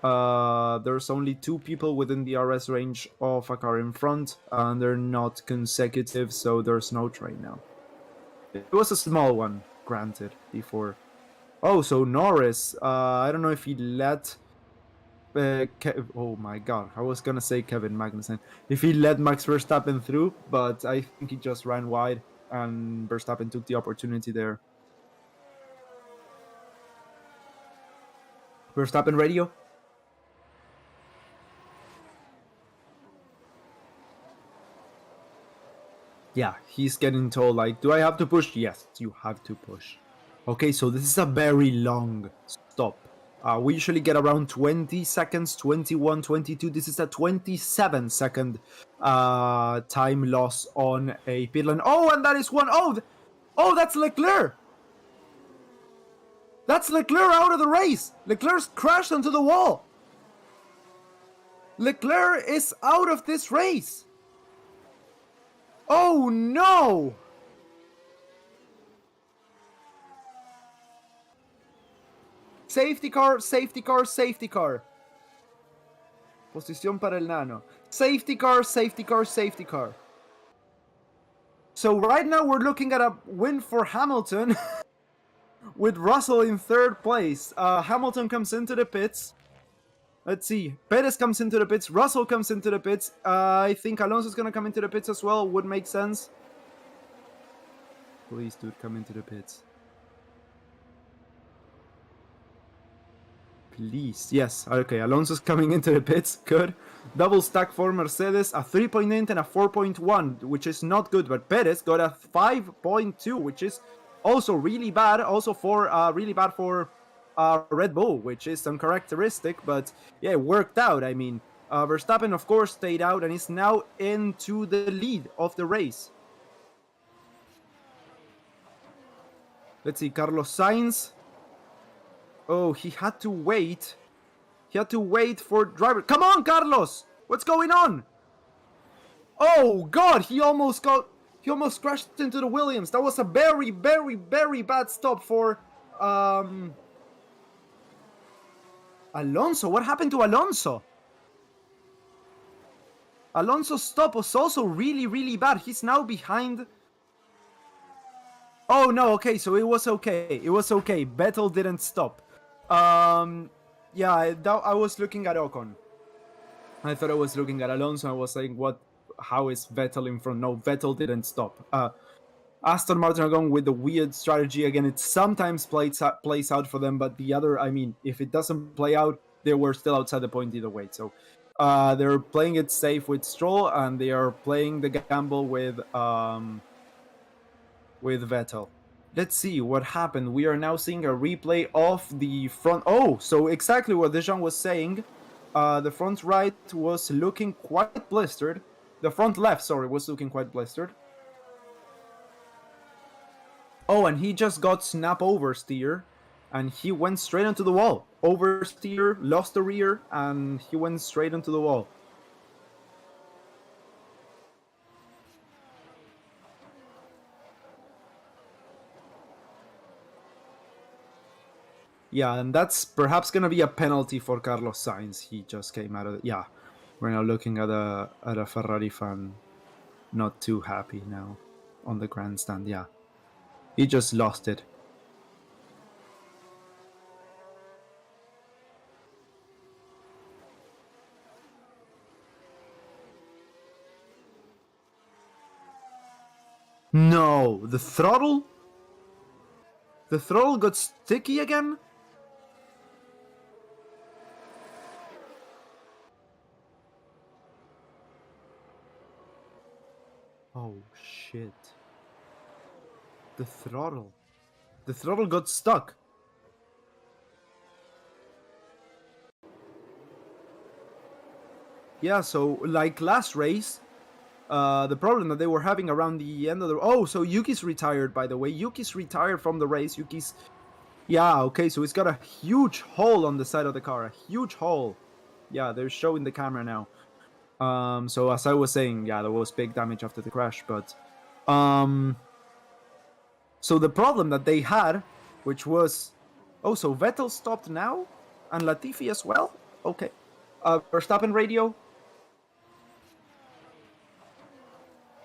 There's only 2 people within the RS range of a car in front, and they're not consecutive, so there's no train now. It was a small one, granted, before. Oh, so Norris, I don't know if he let... oh my god, I was gonna say Kevin Magnussen. If he let Max Verstappen through, but I think he just ran wide, and Verstappen took the opportunity there. Verstappen radio? Yeah, he's getting told, like, do I have to push? Yes, you have to push. Okay, so this is a very long stop. We usually get around 20 seconds, 21, 22. This is a 27-second time loss on a pit lane. Oh, and that is one. Oh, that's Leclerc. That's Leclerc out of the race. Leclerc's crashed onto the wall. Leclerc is out of this race. Oh, no. Safety car, safety car, safety car. Posición para el nano. Safety car, safety car, safety car. So right now we're looking at a win for Hamilton with Russell in 3rd place. Hamilton comes into the pits. Let's see. Perez comes into the pits. Russell comes into the pits. I think Alonso's going to come into the pits as well. Would make sense. Please, dude, come into the pits. Please. Yes. Okay, Alonso's coming into the pits. Good. Double stack for Mercedes. A 3.8 and a 4.1, which is not good. But Perez got a 5.2, which is also really bad. Also for really bad for Red Bull, which is uncharacteristic. But yeah, it worked out. I mean, Verstappen, of course, stayed out and is now into the lead of the race. Let's see. Carlos Sainz. Oh, he had to wait. He had to wait for driver. Come on, Carlos! What's going on? Oh God, he almost crashed into the Williams. That was a very, very, very bad stop for Alonso. What happened to Alonso? Alonso's stop was also really, really bad. He's now behind. Oh no, okay, so it was okay. It was okay. Vettel didn't stop. Yeah, I was looking at Ocon. I thought I was looking at Alonso. I was saying, how is Vettel in front? No, Vettel didn't stop. Aston Martin are going with the weird strategy again. It sometimes plays out for them, but the other, I mean, if it doesn't play out, they were still outside the point either way. So they're playing it safe with Stroll, and they are playing the gamble with Vettel. Let's see what happened. We are now seeing a replay of the front. Oh, so exactly what Dejan was saying. The front right was looking quite blistered. The front left, sorry, was looking quite blistered. Oh, and he just got snap oversteer, and he went straight into the wall. Oversteer, lost the rear, and he went straight into the wall. Yeah, and that's perhaps gonna be a penalty for Carlos Sainz. He just came out of it. Yeah, we're now looking at a Ferrari fan, not too happy now on the grandstand. Yeah, he just lost it. No, the throttle? The throttle got sticky again? Oh shit. The throttle. The throttle got stuck. Yeah, so like last race, the problem that they were having around the end of the... Oh, so Yuki's retired, by the way. Yuki's retired from the race. Yuki's... Yeah, okay, so it's got a huge hole on the side of the car. A huge hole. Yeah, they're showing the camera now. So as I was saying, yeah, there was big damage after the crash, but... So the problem that they had, which was... Oh, so Vettel stopped now? And Latifi as well? Okay. Verstappen radio?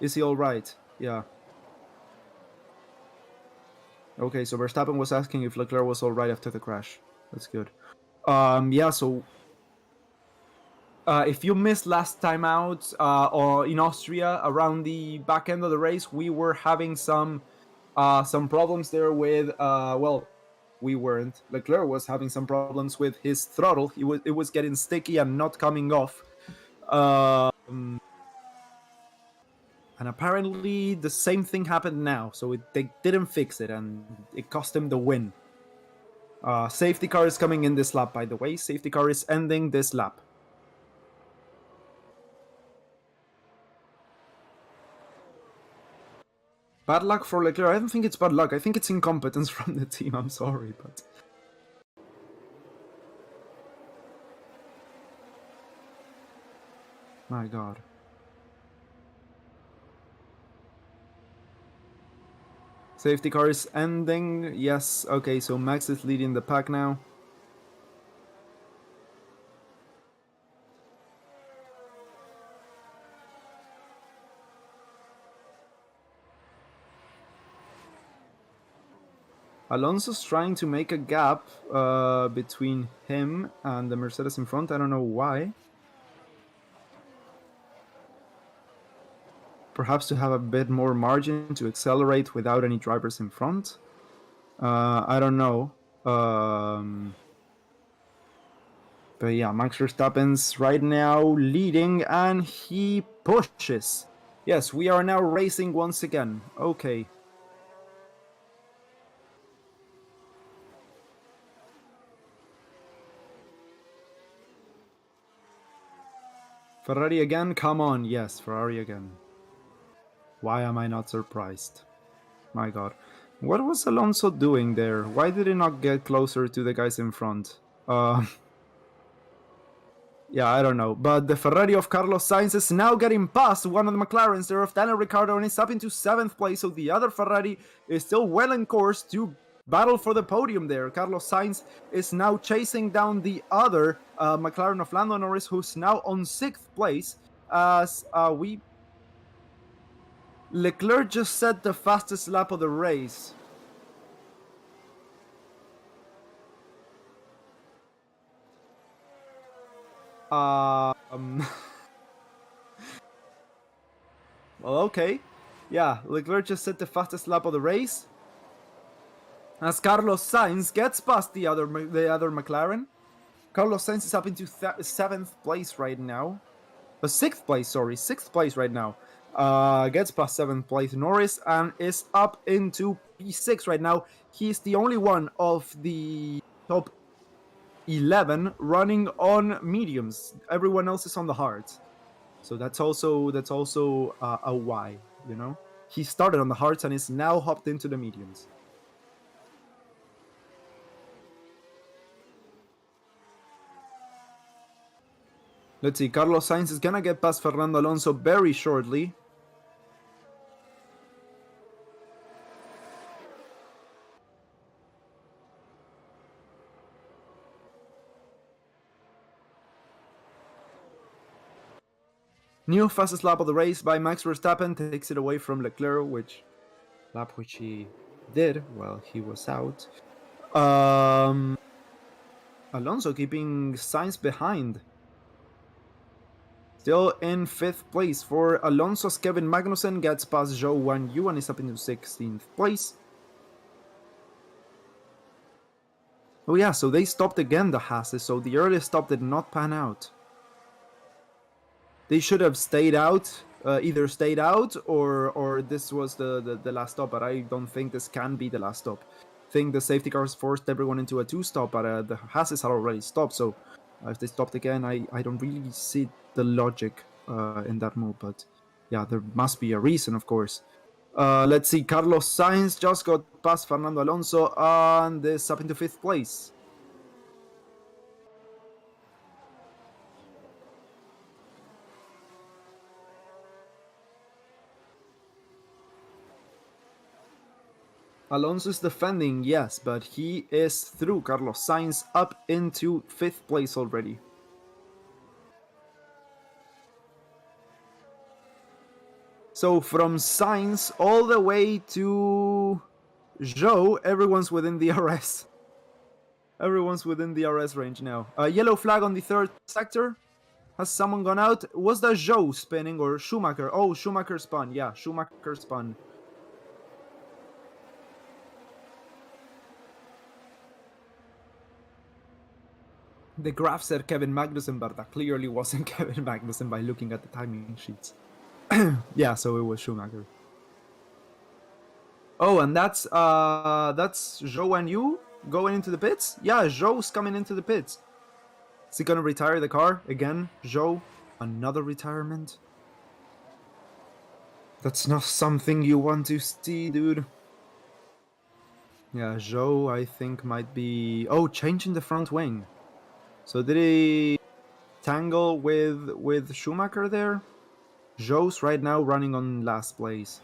Is he alright? Yeah. Okay, so Verstappen was asking if Leclerc was alright after the crash. That's good. Yeah, so... if you missed last time out, or in Austria, around the back end of the race, we were having some problems there with... well, we weren't. Leclerc was having some problems with his throttle. It was getting sticky and not coming off. And apparently the same thing happened now, so they didn't fix it, and it cost him the win. Safety car is coming in this lap, by the way. Safety car is ending this lap. Bad luck for Leclerc. I don't think it's bad luck. I think it's incompetence from the team. I'm sorry, but... My god. Safety car is ending. Yes, okay, so Max is leading the pack now. Alonso's trying to make a gap between him and the Mercedes in front. I don't know why. Perhaps to have a bit more margin to accelerate without any drivers in front. I don't know. But yeah, Max Verstappen's right now leading, and he pushes. Yes, we are now racing once again. Okay. Ferrari again? Come on. Yes, Ferrari again. Why am I not surprised? My god. What was Alonso doing there? Why did he not get closer to the guys in front? Yeah, I don't know. But the Ferrari of Carlos Sainz is now getting past one of the McLarens there of Daniel Ricciardo, and is up into 7th place. So the other Ferrari is still well in course to battle for the podium there. Carlos Sainz is now chasing down the other McLaren of Lando Norris, who's now on 6th place. As Leclerc just set the fastest lap of the race. Well, okay. Yeah, Leclerc just set the fastest lap of the race. As Carlos Sainz gets past the other McLaren. Carlos Sainz is up into 7th place right now. 6th place, sorry. 6th place right now. Gets past 7th place Norris and is up into P6 right now. He's the only one of the top 11 running on mediums. Everyone else is on the hards. So that's also a why, you know? He started on the hards and is now hopped into the mediums. Let's see, Carlos Sainz is gonna get past Fernando Alonso very shortly. New fastest lap of the race by Max Verstappen takes it away from Leclerc, which he did while he was out. Alonso keeping Sainz behind. Still in 5th place for Alonso's Kevin Magnussen gets past Zhou Guanyu and is up into 16th place. Oh yeah, so they stopped again, the Haas, so the earliest stop did not pan out. They should have stayed out, either stayed out or this was the last stop, but I don't think this can be the last stop. I think the safety cars forced everyone into a 2-stop, but the Haas had already stopped, so If they stopped again, I don't really see the logic in that move, but yeah, there must be a reason, of course. Let's see, Carlos Sainz just got past Fernando Alonso and is up into 5th place. Alonso is defending, yes, but he is through Carlos Sainz up into 5th place already. So from Sainz all the way to Zhou, everyone's within the RS. Everyone's within the RS range now. Yellow flag on the 3rd sector. Has someone gone out? Was that Zhou spinning or Schumacher? Oh, Schumacher spun. Yeah, Schumacher spun. The graph said Kevin Magnussen, but that clearly wasn't Kevin Magnussen by looking at the timing sheets. Yeah, so it was Schumacher. Oh, and that's Zhou and you going into the pits? Yeah, Zhou's coming into the pits. Is he gonna retire the car again? Zhou, another retirement? That's not something you want to see, dude. Yeah, Zhou, I think, might be... Oh, changing the front wing. So did he tangle with Schumacher there? Zhou's right now running on last place.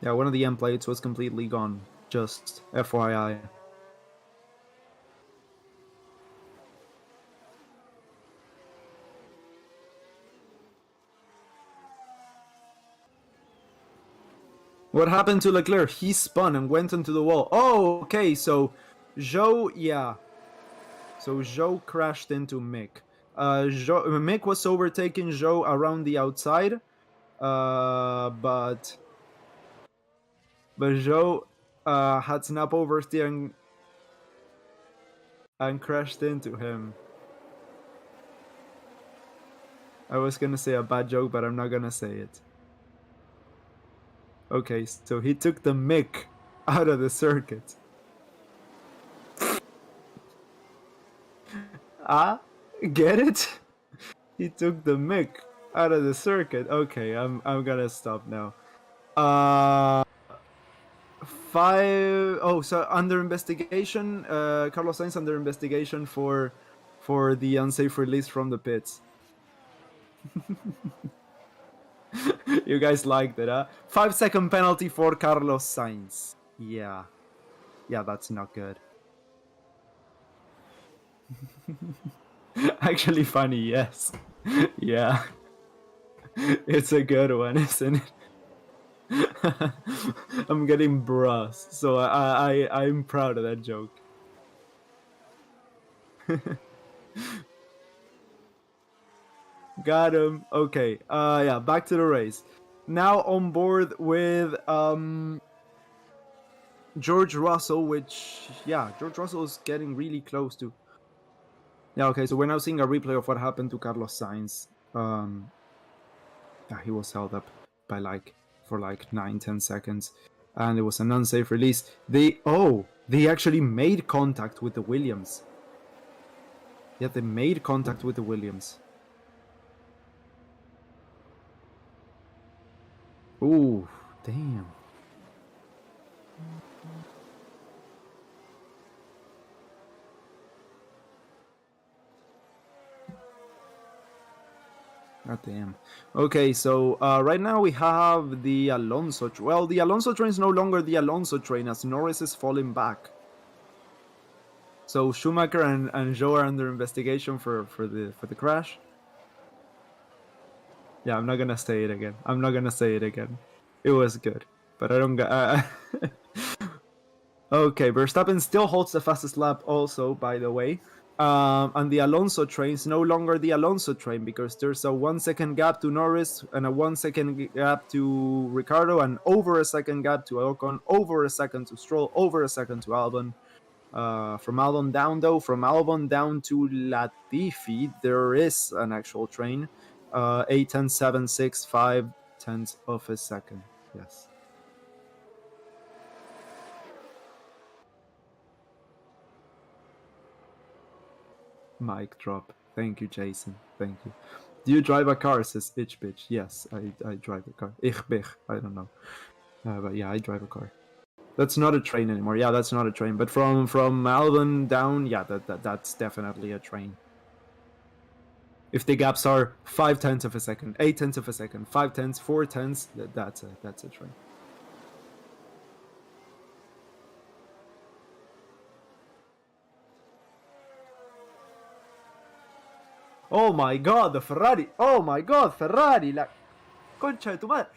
Yeah, one of the end plates was completely gone. Just FYI. What happened to Leclerc? He spun and went into the wall. Oh, okay, so Zhou, yeah. So Zhou crashed into Mick. Mick was overtaking Zhou around the outside, but Zhou had snap oversteer and crashed into him. I was gonna say a bad joke, but I'm not gonna say it. Okay, so he took the Mick out of the circuit. Get it? He took the Mick out of the circuit. Okay, I'm gonna stop now. 5. Oh, so under investigation. Carlos Sainz under investigation for the unsafe release from the pits. You guys liked it, huh? 5-second penalty for Carlos Sainz. Yeah, that's not good. Actually funny, yes. Yeah. It's a good one, isn't it? I'm getting brass, so I'm proud of that joke. Got him. Okay. Yeah, back to the race. Now on board with George Russell, which George Russell is getting really close to. Yeah, okay, so we're now seeing a replay of what happened to Carlos Sainz. Yeah, he was held up by for 9-10 seconds, and it was an unsafe release. They actually made contact with the Williams. Yeah, they made contact with the Williams. Ooh, damn. God damn. Okay, so right now we have the Alonso. Well, the Alonso train is no longer the Alonso train as Norris is falling back. So Schumacher and Zhou are under investigation for the crash. Yeah, I'm not gonna say it again. It was good, but I don't got. Okay, Verstappen still holds the fastest lap. Also, by the way. And the Alonso train is no longer the Alonso train because there's a 1 second gap to Norris and a 1 second gap to Ricciardo and over a second gap to Ocon, over a second to Stroll, over a second to Albon. From Albon down to Latifi, there is an actual train. 8, 10, 7, 6, 5 tenths of a second. Yes. Mic drop. Thank you, Jason. Thank you. Do you drive a car? Says Itch Bitch. Yes, I drive a car. Ich bin. I don't know. But yeah, I drive a car. That's not a train anymore. Yeah, that's not a train. But from Melbourne down, yeah, that's definitely a train. If the gaps are 5/10 of a second, 8/10 of a second, 5/10, 4/10, that's a train. Oh my god, the Ferrari! Oh my god, Ferrari! Like, concha de tu madre!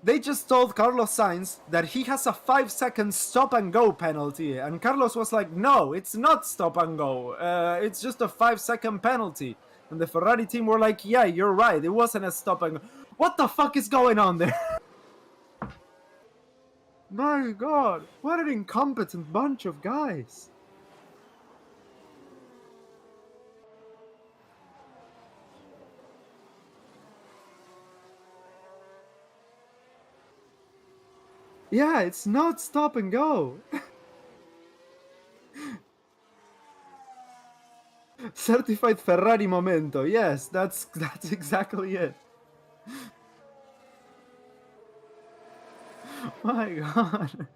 They just told Carlos Sainz that he has a 5-second stop and go penalty, and Carlos was like, "No, it's not stop and go. It's just a 5-second penalty." And the Ferrari team were like, "Yeah, you're right. It wasn't a stop and go." What the fuck is going on there? My god, what an incompetent bunch of guys. Yeah, it's not stop and go. Certified Ferrari momento. Yes, that's exactly it. My god.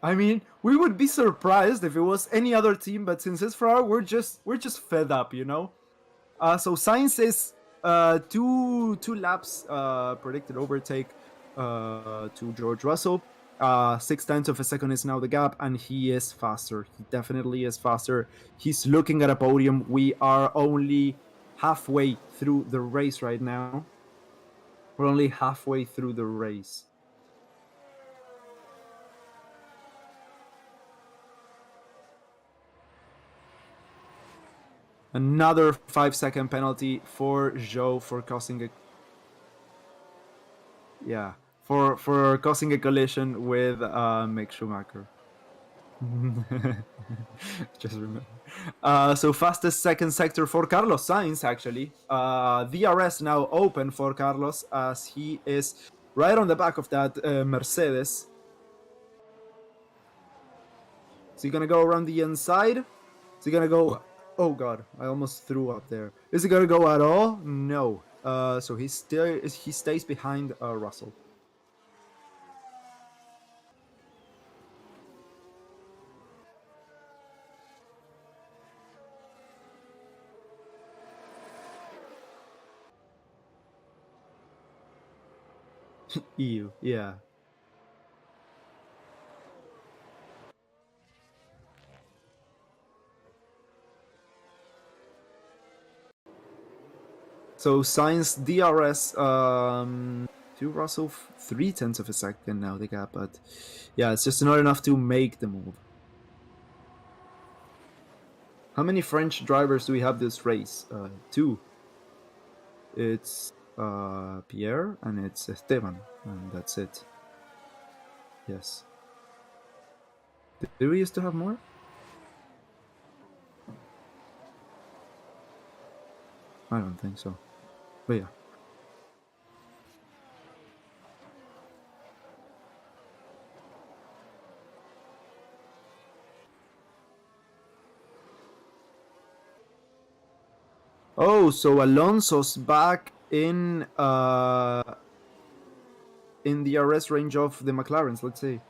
I mean, we would be surprised if it was any other team, but since it's Ferrari, we're just fed up, you know. So Sainz is two laps predicted overtake to George Russell. 6/10 of a second is now the gap, and he is faster. He definitely is faster. He's looking at a podium. We are only halfway through the race right now. We're only halfway through the race. Another 5-second penalty for Zhou for causing a for causing a collision with Mick Schumacher. Just remember. So fastest second sector for Carlos Sainz actually. DRS now open for Carlos as he is right on the back of that Mercedes. Is he gonna go around the inside? Is he gonna go? Oh god, I almost threw up there. Is he gonna go at all? No. So he stays behind Russell. Ew, yeah. So Sainz DRS to Russell 3/10 of a second now the gap, but yeah, it's just not enough to make the move. How many French drivers do we have this race? Two. It's Pierre and it's Esteban, and that's it. Yes. Do we used to have more? I don't think so. But yeah. Oh, so Alonso's back in the arrest range of the McLarens, let's say.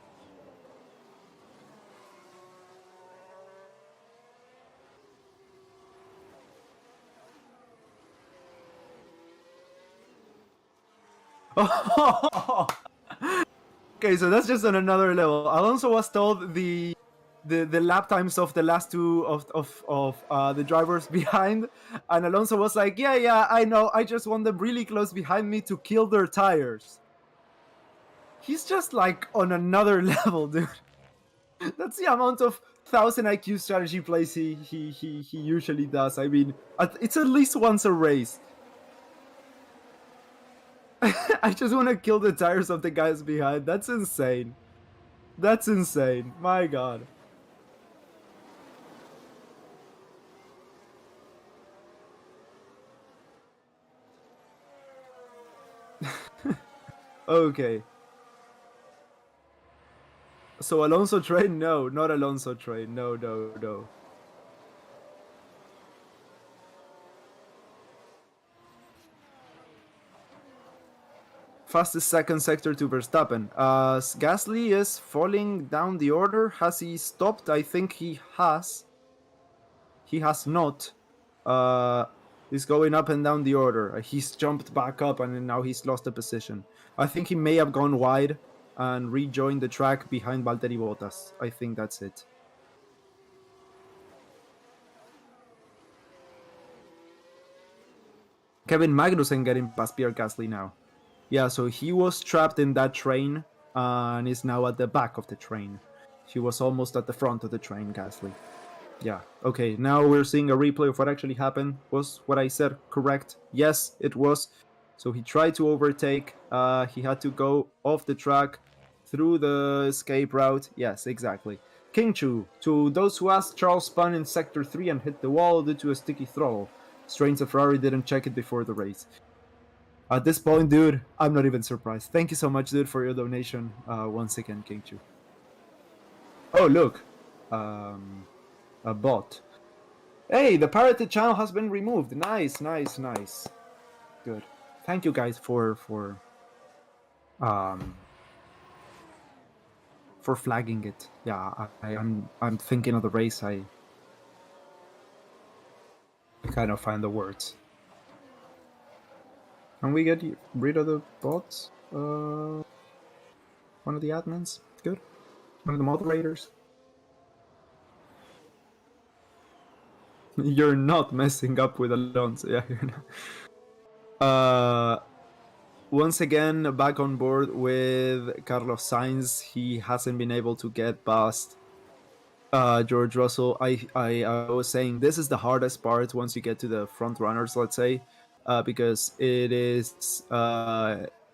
Okay, so that's just on another level. Alonso was told the lap times of the last two of the drivers behind, and Alonso was like, yeah, I know, I just want them really close behind me to kill their tires. He's just like on another level, dude. That's the amount of 1000 IQ strategy plays he usually does. I mean, it's at least once a race. I just want to kill the tires of the guys behind. That's insane. That's insane. My god. Okay. So Alonso train? No, not Alonso train. No, no, no. Fastest second sector to Verstappen. Gasly is falling down the order. Has he stopped? I think he has. He has not. He's going up and down the order. He's jumped back up and now he's lost the position. I think he may have gone wide and rejoined the track behind Valtteri Bottas. I think that's it. Kevin Magnussen getting past Pierre Gasly now. Yeah, so he was trapped in that train and is now at the back of the train. He was almost at the front of the train, Gasly. Yeah, okay, now we're seeing a replay of what actually happened. Was what I said correct? Yes, it was. So he tried to overtake. He had to go off the track through the escape route. Yes, exactly. King Chu, to those who asked, Charles spun in Sector 3 and hit the wall due to a sticky throttle. Sainz and Ferrari didn't check it before the race. At this point, dude, I'm not even surprised. Thank you so much, dude, for your donation. Once again, King Chu. Oh, look. A bot. Hey, the pirated channel has been removed. Nice, nice, nice. Good. Thank you guys for flagging it. Yeah, I'm thinking of the race. I kind of find the words. Can we get rid of the bots? One of the admins? Good. One of the moderators? You're not messing up with Alonso. Yeah, you're not. Once again, back on board with Carlos Sainz. He hasn't been able to get past George Russell. I was saying this is the hardest part once you get to the front runners, let's say, because it is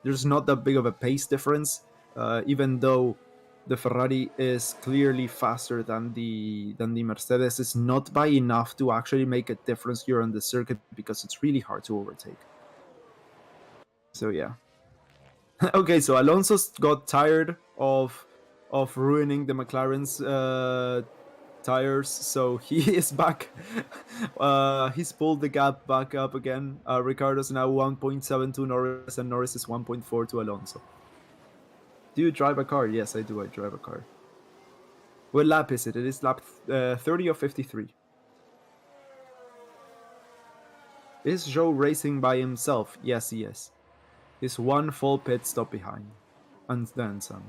there's not that big of a pace difference, even though the Ferrari is clearly faster than the Mercedes. It's not by enough to actually make a difference here on the circuit because it's really hard to overtake. So yeah. Okay, so Alonso's got tired of ruining the McLaren's tires, so he is back. He's pulled the gap back up again. Ricciardo's now 1.7 to Norris, and Norris is 1.4 to Alonso. Do you drive a car? Yes, I do. I drive a car. What lap is it? It is lap 30 or 53. Is Joe racing by himself? Yes, he is. He's one full pit stop behind. And then some.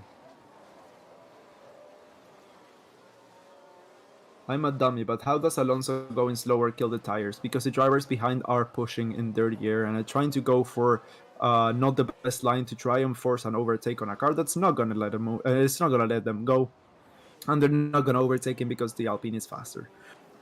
I'm a dummy, but how does Alonso going slower kill the tires? Because the drivers behind are pushing in dirty air and are trying to go for not the best line to try and force an overtake on a car that's not gonna let them move. It's not gonna let them go, and they're not gonna overtake him because the Alpine is faster.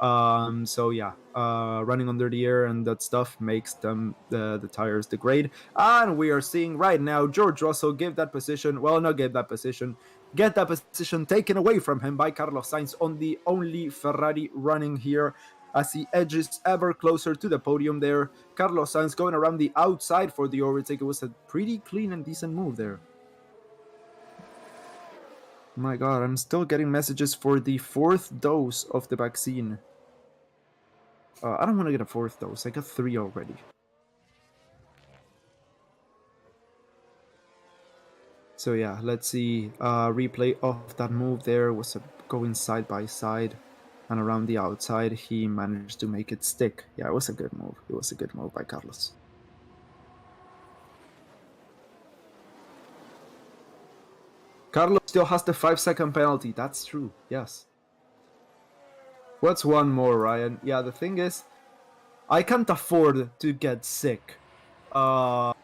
So yeah, running under the air and that stuff makes them the tires degrade. And we are seeing right now George Russell give that position. Well, not give that position. Get that position taken away from him by Carlos Sainz on the only Ferrari running here as he edges ever closer to the podium there. Carlos Sainz going around the outside for the overtake. It was a pretty clean and decent move there. My god, I'm still getting messages for the 4th dose of the vaccine. I don't want to get a 4th dose. I got 3 already. So yeah, let's see. Replay of that move there was going side by side and around the outside. He managed to make it stick. Yeah, it was a good move. It was a good move by Carlos. Carlos still has the 5-second penalty. That's true. Yes. What's one more, Ryan? Yeah, the thing is, I can't afford to get sick. I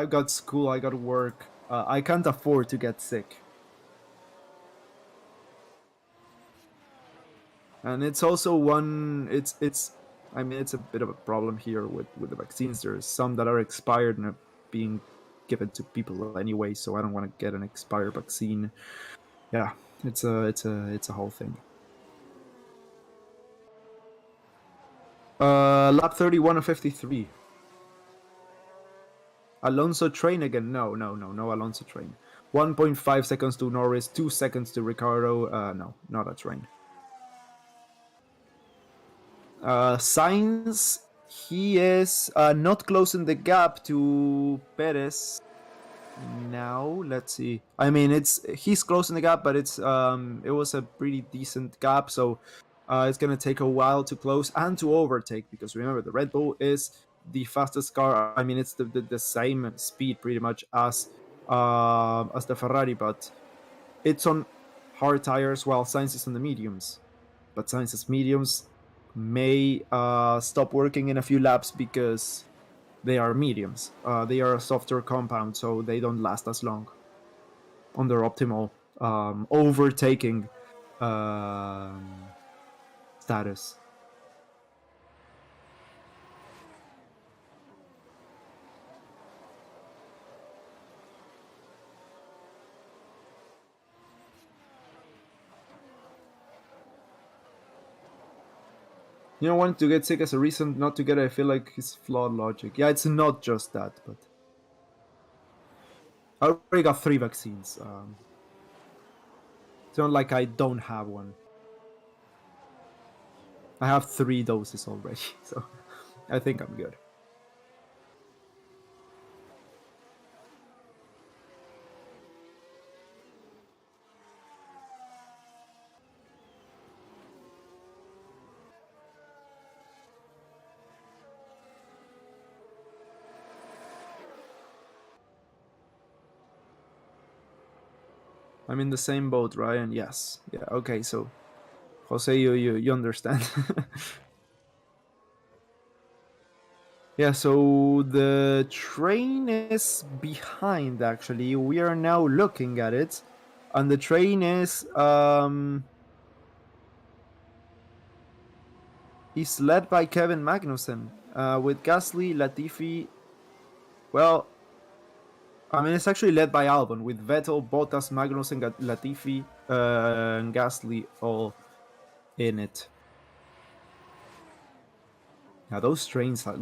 got school, I got work. I can't afford to get sick. And it's also I mean, it's a bit of a problem here with the vaccines. There's some that are expired and are being given to people anyway, so I don't want to get an expired vaccine. Yeah, it's a whole thing. Lap 31 of 53. Alonso train again? No, Alonso train. 1.5 seconds to Norris, 2 seconds to Ricardo. No, not a train. Sainz, he is not closing the gap to Perez now. Let's see. I mean, he's closing the gap, but it was a pretty decent gap, so it's gonna take a while to close and to overtake, because remember, the Red Bull is the fastest car. I mean, it's the same speed pretty much as the Ferrari, but it's on hard tires while Sainz is on the mediums. But Sainz's mediums may stop working in a few laps because they are mediums. They are a softer compound, so they don't last as long on their optimal overtaking status. You don't want to get sick as a reason not to get it. I feel like it's flawed logic. Yeah, it's not just that, but I already got 3 vaccines. It's not like I don't have one. I have 3 doses already, so I think I'm good. I'm in the same boat, Ryan. Yes. Yeah. Okay. So, Jose, you understand. Yeah. So the train is behind. Actually, we are now looking at it, and the train is led by Kevin Magnussen, with Gasly, Latifi. Well, I mean, it's actually led by Albon, with Vettel, Bottas, Magnussen, Latifi, and Gasly all in it. Now those trains, I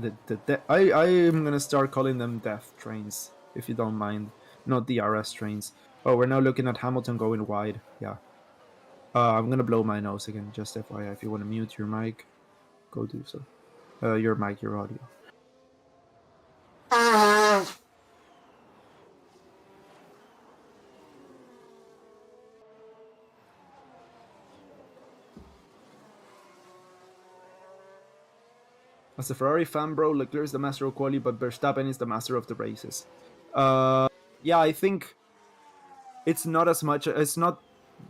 am gonna start calling them death trains, if you don't mind, not DRS trains. Oh, we're now looking at Hamilton going wide. Yeah. I'm gonna blow my nose again, just FYI. If you want to mute your mic, go do so. Your mic, your audio. As a Ferrari fan, bro, Leclerc is the master of quality, but Verstappen is the master of the races. Yeah, I think it's not as much. It's not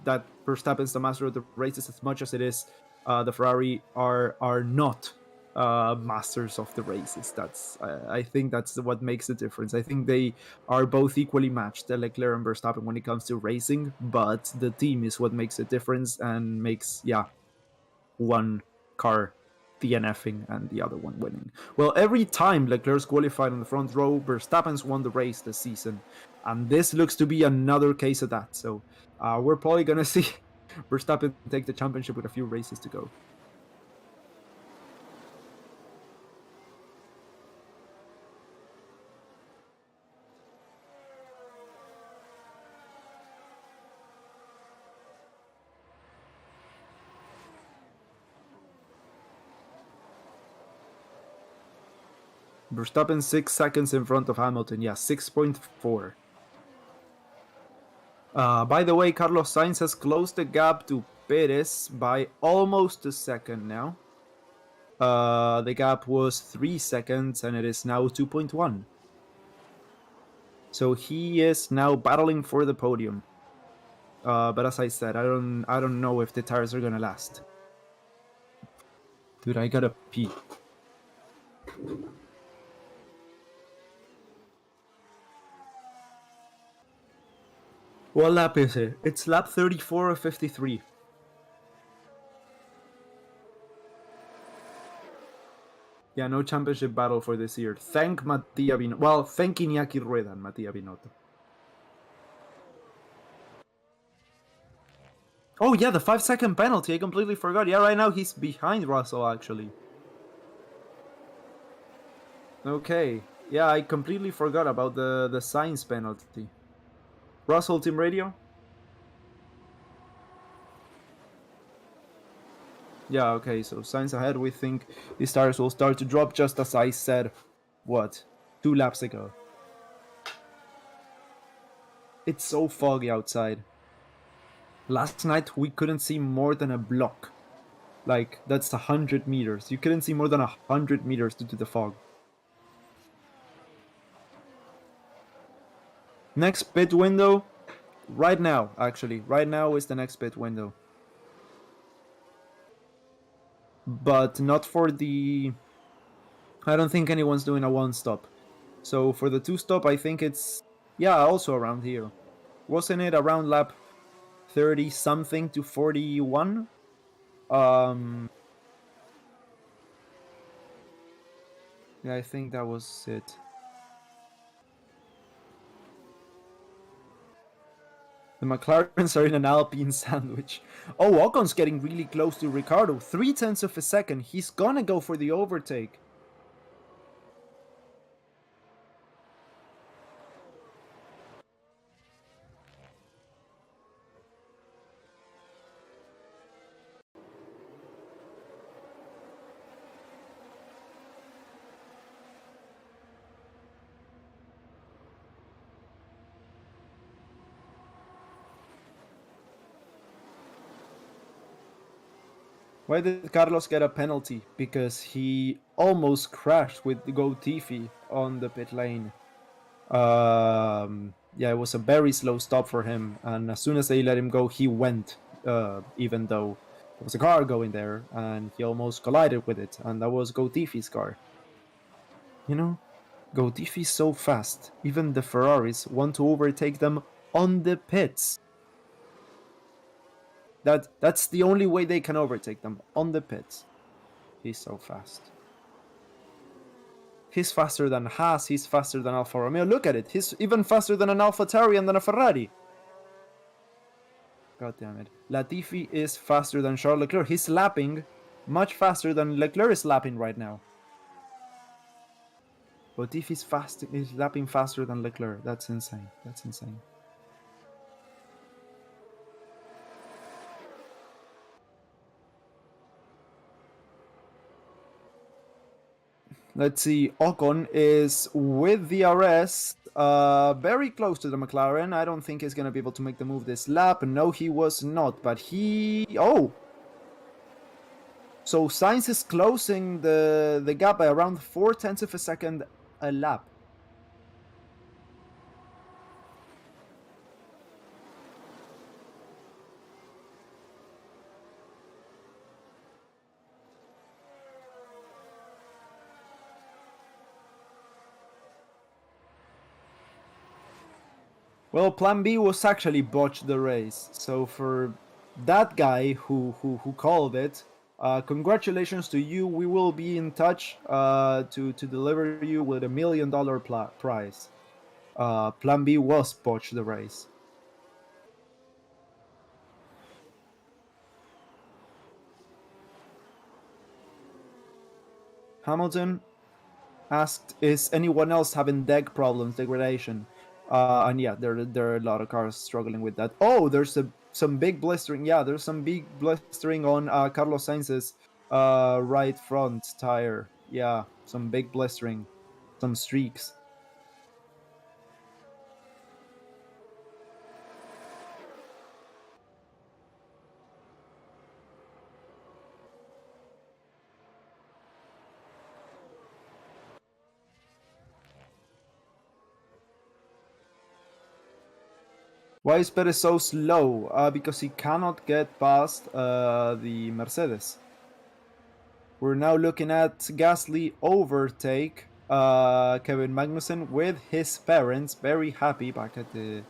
that Verstappen is the master of the races as much as it is the Ferrari are not masters of the races. I think that's what makes the difference. I think they are both equally matched, Leclerc and Verstappen, when it comes to racing, but the team is what makes the difference and makes one car DNFing and the other one winning. Well, every time Leclerc's qualified on the front row, Verstappen's won the race this season, and this looks to be another case of that. So we're probably gonna see Verstappen take the championship with a few races to go. Verstappen 6 seconds in front of Hamilton. Yeah, 6.4. By the way, Carlos Sainz has closed the gap to Perez by almost a second now. The gap was 3 seconds and it is now 2.1. So he is now battling for the podium. But as I said, I don't know if the tires are gonna last. Dude, I gotta pee. What lap is it? It's lap 34 of 53. Yeah, no championship battle for this year. Thank Mattia Binotto. Well, thank Iñaki Rueda and Mattia Binotto. Oh yeah, the 5-second penalty. I completely forgot. Yeah, right now he's behind Russell, actually. Okay. Yeah, I completely forgot about the Sainz penalty. Russell team radio? Yeah, okay, so Sainz ahead. We think his tires will start to drop just as I said, what, 2 laps ago. It's so foggy outside. Last night we couldn't see more than a block. Like, that's 100 meters. You couldn't see more than 100 meters due to the fog. Next pit window, right now, actually. Right now is the next pit window. But not for the... I don't think anyone's doing a 1-stop. So for the 2-stop, I think it's... Yeah, also around here. Wasn't it around lap 30 something to 41? Yeah, I think that was it. The McLarens are in an Alpine sandwich. Oh, Ocon's getting really close to Ricardo. 0.3 of a second. He's gonna go for the overtake. Why did Carlos get a penalty? Because he almost crashed with Gotifi on the pit lane. Yeah, it was a very slow stop for him, and as soon as they let him go, he went, even though there was a car going there, and he almost collided with it, and that was Gotifi's car. You know, Gotifi's so fast, even the Ferraris want to overtake them on the pits. That's the only way they can overtake them, on the pits. He's so fast. He's faster than Haas, he's faster than Alfa Romeo. Look at it, he's even faster than an AlphaTauri and than a Ferrari. God damn it. Latifi is faster than Charles Leclerc. He's lapping much faster than Leclerc is lapping right now. Latifi's is lapping faster than Leclerc. That's insane. That's insane. Let's see, Ocon is with the RS, very close to the McLaren. I don't think he's going to be able to make the move this lap. No, he was not, but he... Oh! So Sainz is closing the gap by around 0.4 of a second a lap. Well, Plan B was actually botch the race. So for that guy who called it, congratulations to you. We will be in touch to deliver you with $1 million prize. Plan B was botch the race. Hamilton asked, "Is anyone else having deck problems, degradation?" And yeah, there are a lot of cars struggling with that. Oh, there's some big blistering. Yeah, there's some big blistering on Carlos Sainz's right front tire. Yeah, some big blistering, some streaks. Why is Perez so slow? Because he cannot get past the Mercedes. We're now looking at Gasly overtake Kevin Magnussen with his parents, very happy back at the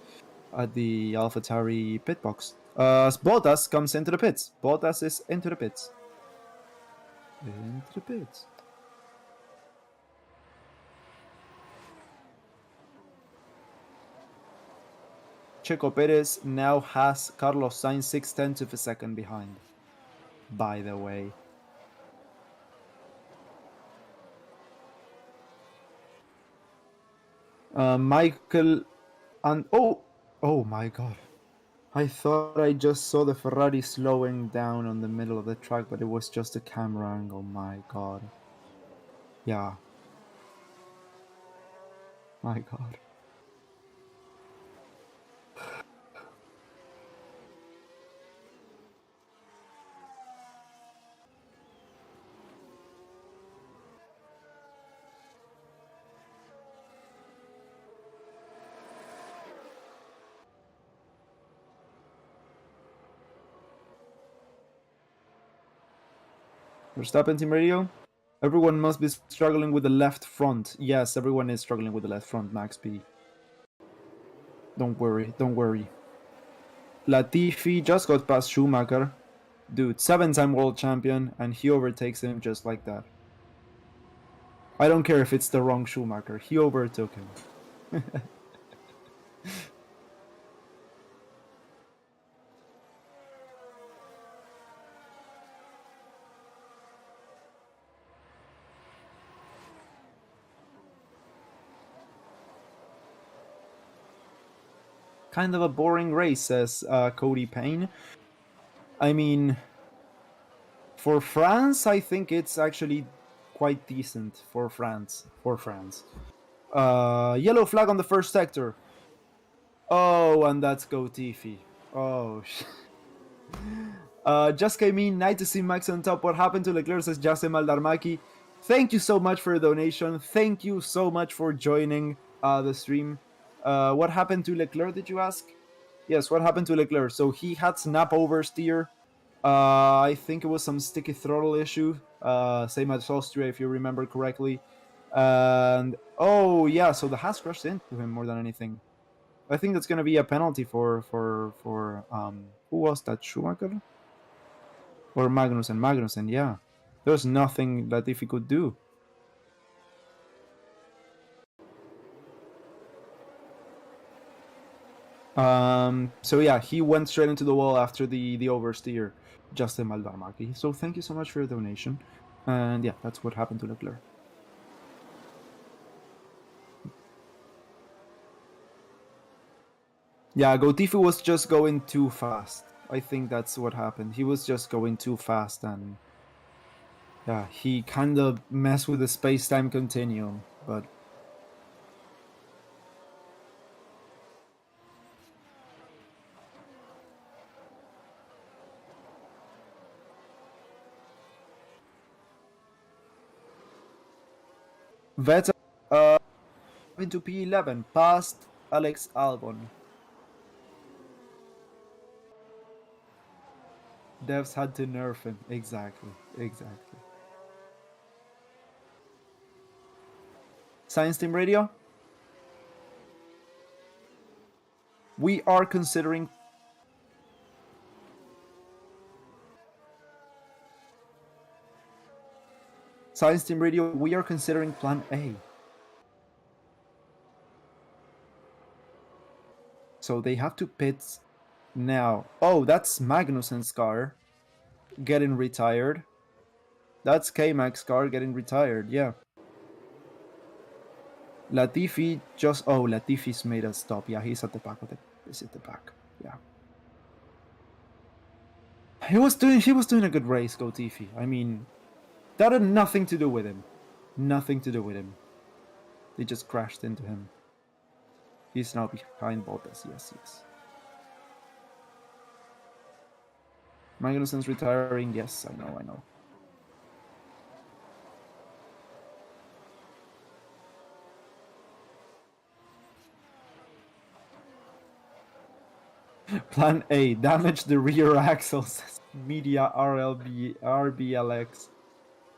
AlphaTauri pit box. Bottas comes into the pits. Bottas is into the pits. Into the pits. Checo Perez now has Carlos Sainz 0.6 of a second behind, by the way. Michael and... Oh! Oh my god. I thought I just saw the Ferrari slowing down on the middle of the track, but it was just a camera angle. My god. Yeah. My god. Verstappen team radio? Everyone must be struggling with the left front. Yes, everyone is struggling with the left front, Max B. Don't worry, don't worry. Latifi just got past Schumacher. Dude, 7-time world champion, and he overtakes him just like that. I don't care if it's the wrong Schumacher. He overtook him. Kind of a boring race, says Cody Payne. I mean, for France, I think it's actually quite decent for France. Yellow flag on the first sector. Oh, and that's Gotifi. Oh, just came in. Nice to see Max on top. What happened to Leclerc, says Jasem Aldarmaki. Thank you so much for the donation. Thank you so much for joining the stream. What happened to Leclerc, did you ask? Yes, what happened to Leclerc? So he had snap oversteer. I think it was some sticky throttle issue. Same as Austria, if you remember correctly. And oh yeah, so the Haas crashed into him more than anything. I think that's gonna be a penalty for who was that, Schumacher or Magnussen? Magnussen, yeah. There's nothing that if he could do. So yeah, he went straight into the wall after the oversteer, Justin Maldarmaki. So thank you so much for your donation. And yeah, that's what happened to Leclerc. Yeah, Gotifu was just going too fast. I think that's what happened. He was just going too fast, and yeah, he kind of messed with the space-time continuum, but Vettel into P11 past Alex Albon. Devs had to nerf him. Exactly. Science Team Radio? We are considering Science Team Radio, we are considering Plan A. So they have to pit now. Oh, that's Magnussen's car getting retired. That's K-Mac's car getting retired, yeah. Latifi just... Oh, Latifi's made a stop. Yeah, he's at the back of it. He's at the back, yeah. He was doing a good race, Gotifi. I mean, that had nothing to do with him. Nothing to do with him. They just crashed into him. He's now behind Bottas, yes. Magnussen's retiring, yes, I know. Plan A, damage the rear axles. Media RBLX.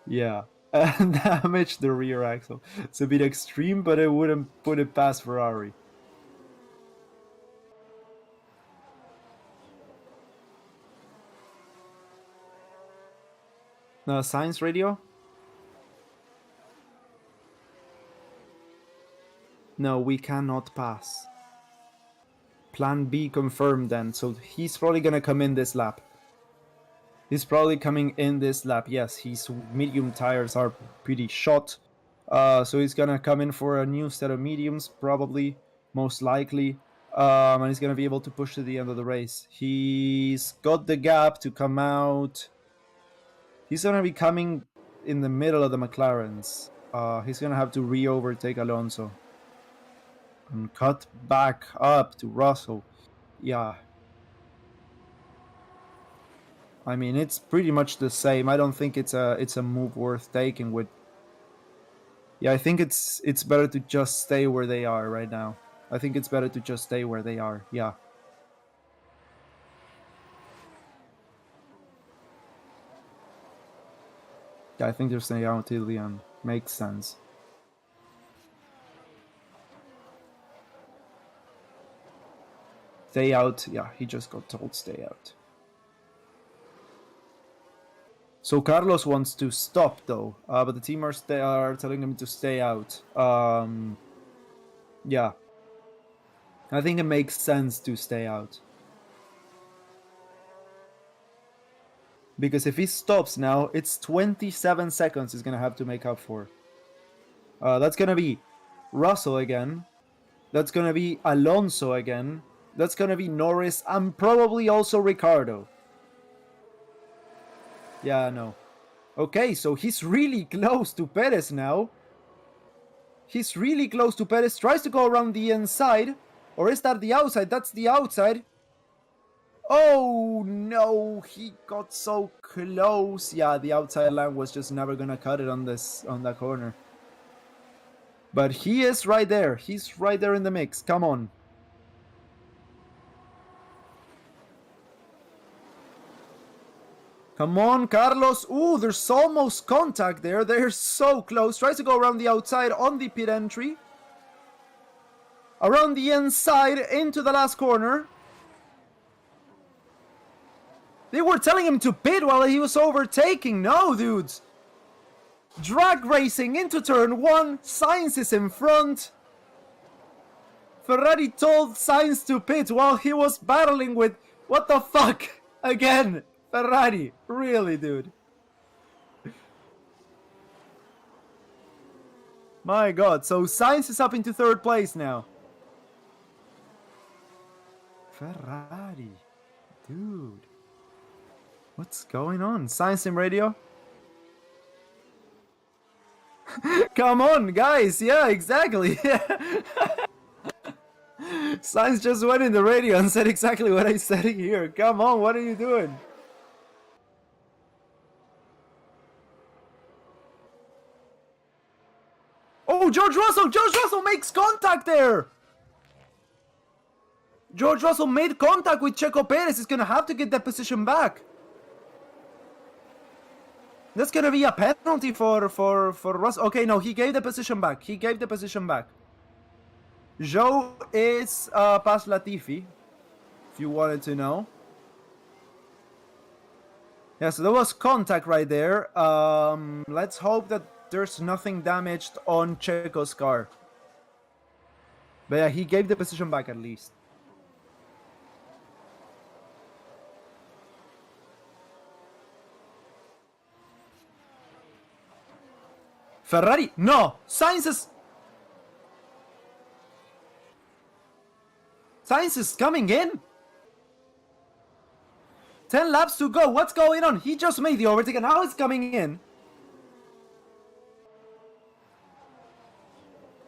Yeah. Damage the rear axle. It's a bit extreme, but it wouldn't put it past Ferrari. Science Radio? No, we cannot pass. Plan B confirmed then, so he's probably gonna come in this lap. He's probably coming in this lap. Yes, his medium tires are pretty shot. So he's gonna come in for a new set of mediums, probably, most likely. And he's going to be able to push to the end of the race. He's got the gap to come out. He's going to be coming in the middle of the McLarens. He's going to have to re-overtake Alonso. And cut back up to Russell. Yeah. I mean, it's pretty much the same. I don't think it's a move worth taking with. Yeah, I think it's better to just stay where they are right now. I think it's better to just stay where they are. Yeah. Yeah, I think they're staying out till the end. Makes sense. Stay out. Yeah, he just got told stay out. So Carlos wants to stop though, but the team are telling him to stay out. Yeah. I think it makes sense to stay out. Because if he stops now, it's 27 seconds he's going to have to make up for. That's going to be Russell again. That's going to be Alonso again. That's going to be Norris and probably also Ricciardo. Yeah, no. Okay, so he's really close to Perez now. He's really close to Perez. Tries to go around the inside. Or is that the outside? That's the outside. Oh no, he got so close. Yeah, the outside line was just never gonna cut it on that corner. But he is right there. He's right there in the mix. Come on. Come on, Carlos. Ooh, there's almost contact there. They're so close. Tries to go around the outside on the pit entry. Around the inside into the last corner. They were telling him to pit while he was overtaking. No, dudes. Drag racing into turn 1. Sainz is in front. Ferrari told Sainz to pit while he was battling with... What the fuck? Again. Ferrari. Really, dude. My god. So Sainz is up into 3rd place now. Ferrari. Dude. What's going on? Sainz in radio? Come on, guys. Yeah, exactly. Sainz just went in the radio and said exactly what I said here. Come on, what are you doing? Oh, George Russell! George Russell makes contact there! George Russell made contact with Checo Perez. He's gonna have to get that position back. That's gonna be a penalty for Russell. Okay, no, he gave the position back. He gave the position back. Joe is past Latifi, if you wanted to know. Yeah, so there was contact right there. Let's hope that there's nothing damaged on Checo's car. But yeah, he gave the position back at least. Ferrari, no! Sainz is coming in! 10 laps to go, what's going on? He just made the overtake and now it's coming in.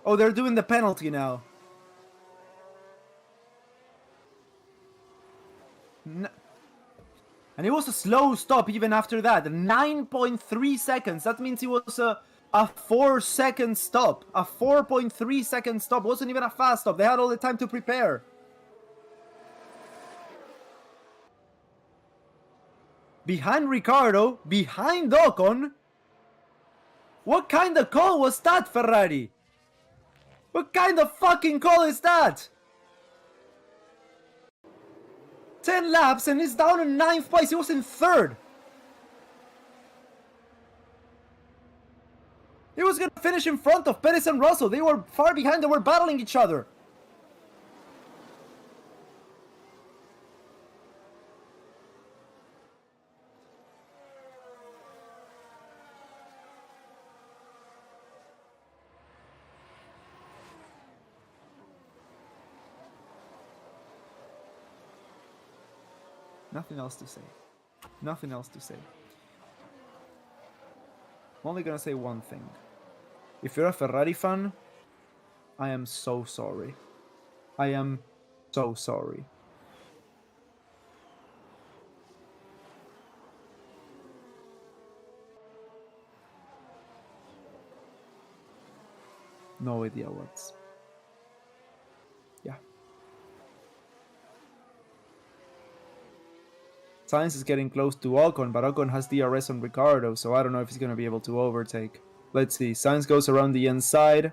Oh, they're doing the penalty now. No. And it was a slow stop even after that. 9.3 seconds. That means it was a 4-second stop. A 4.3 second stop. Wasn't even a fast stop. They had all the time to prepare. Behind Ricciardo. Behind Ocon. What kind of call was that, Ferrari? What kind of fucking call is that? 10 laps and he's down in 9th place. He was in 3rd. He was going to finish in front of Perez and Russell. They were far behind. They were battling each other. Nothing else to say. Nothing else to say. I'm only gonna say one thing. If you're a Ferrari fan, I am so sorry. I am so sorry. No idea what's... Yeah. Sainz is getting close to Ocon, but Ocon has DRS on Ricciardo, so I don't know if he's going to be able to overtake. Let's see. Sainz goes around the inside.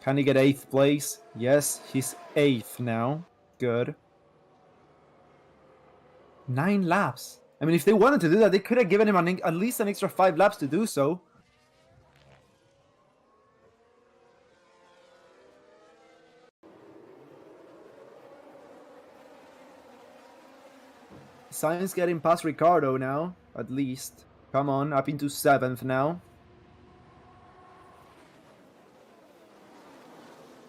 Can he get 8th place? Yes, he's 8th now. Good. 9 laps. I mean, if they wanted to do that, they could have given him at least an extra 5 laps to do so. Sainz getting past Ricciardo now, at least. Come on, up into 7th now.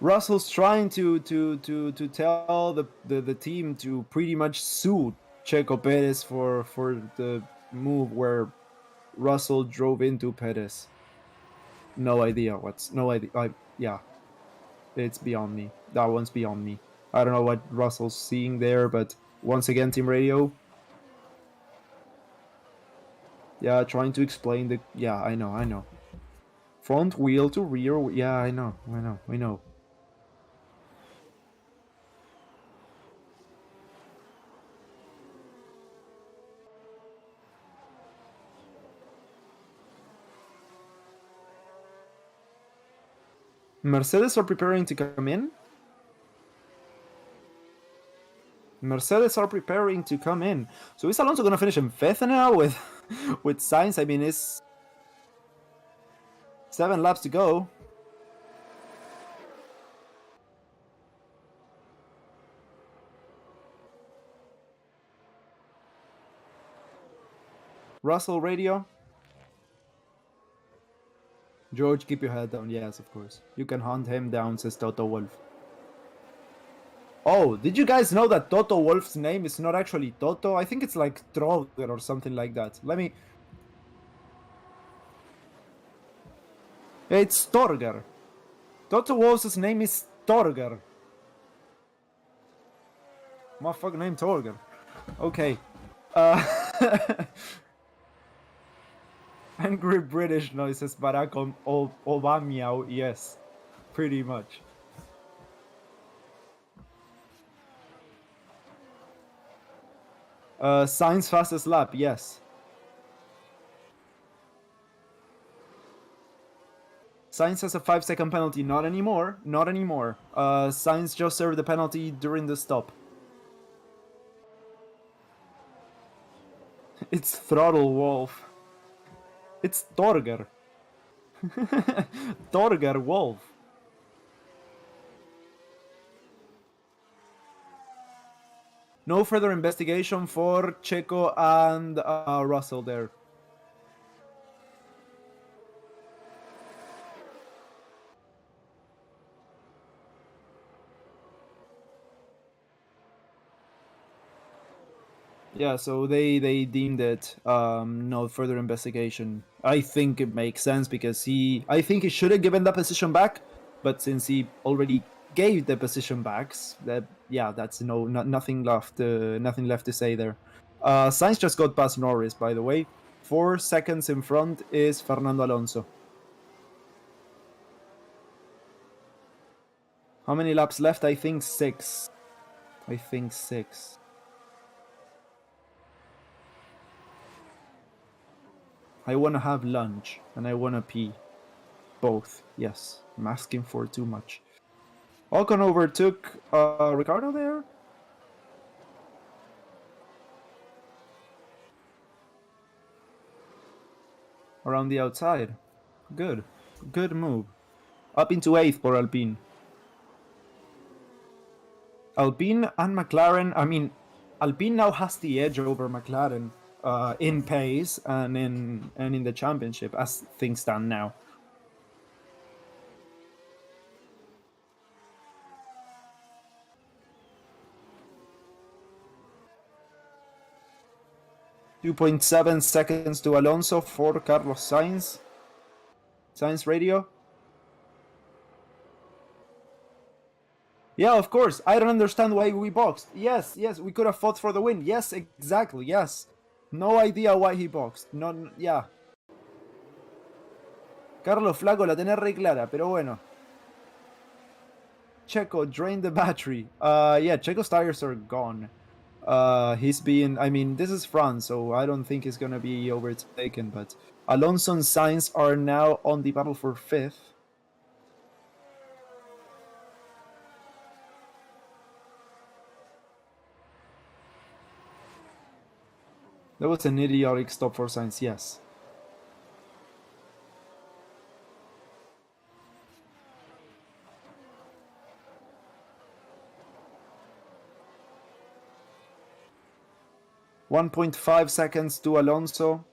Russell's trying to tell the team to pretty much sue Checo Perez for the move where Russell drove into Perez. No idea what's... No idea. Yeah. It's beyond me. That one's beyond me. I don't know what Russell's seeing there, but once again, team radio. Yeah, trying to explain the... Yeah, I know. Front wheel to rear... Yeah, I know. Mercedes are preparing to come in. Mercedes are preparing to come in. So is Alonso going to finish in 5th now with Sainz? I mean, it's 7 laps to go. Russell radio. George, keep your head down. Yes, of course. You can hunt him down, says Toto Wolff. Oh, did you guys know that Toto Wolff's name is not actually Toto? I think it's like Troger or something like that. Let me... It's Torger. Toto Wolff's name is Torger. Motherfucker named Torger. Okay. Angry British noises, Barack Obama. Yes, pretty much. Sainz fastest lap, yes. Sainz has a 5-second penalty. Not anymore. Sainz just served the penalty during the stop. It's Throttle Wolf. It's Torger. Torger Wolf. No further investigation for Checo and Russell there. Yeah, so they deemed it no further investigation. I think it makes sense because I think he should have given the position back, but since he already gave the position backs, that's nothing left to say there. Sainz just got past Norris, by the way. 4 seconds in front is Fernando Alonso. How many laps left? I think 6. I want to have lunch and I want to pee. Both, yes. I'm asking for too much. Ocon overtook Ricciardo there. Around the outside. Good move. Up into 8th for Alpine. Alpine and McLaren, I mean, Alpine now has the edge over McLaren in pace and in the championship as things stand now. 2.7 seconds to Alonso for Carlos Sainz. Sainz radio. Yeah, of course. I don't understand why we boxed. Yes, we could have fought for the win. Yes, exactly. Yes. No idea why he boxed. No, yeah. Carlos Flaco la tenés re clara, pero bueno. Checo drained the battery. Yeah, Checo's tires are gone. He's being, I mean, this is France, so I don't think he's gonna be overtaken, but Alonso and Sainz are now on the battle for 5th. That was an idiotic stop for Sainz, yes. .5 seconds to Alonso.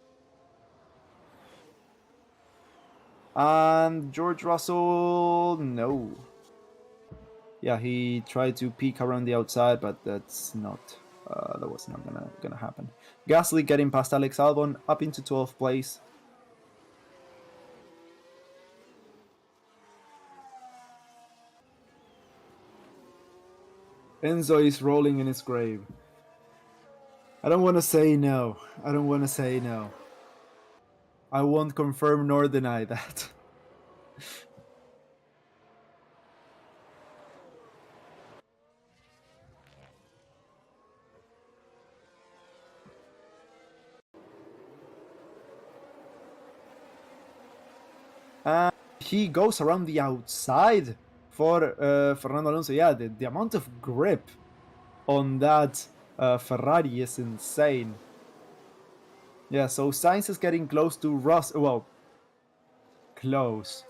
And George Russell, no. Yeah, he tried to peek around the outside, but that's not, that was not gonna happen. Gasly getting past Alex Albon up into 12th place. Enzo is rolling in his grave. I don't want to say no. I don't want to say no. I won't confirm nor deny that. And he goes around the outside for Fernando Alonso. Yeah, the amount of grip on that Ferrari is insane. Yeah, so Sainz is getting close to Russell. Well, close.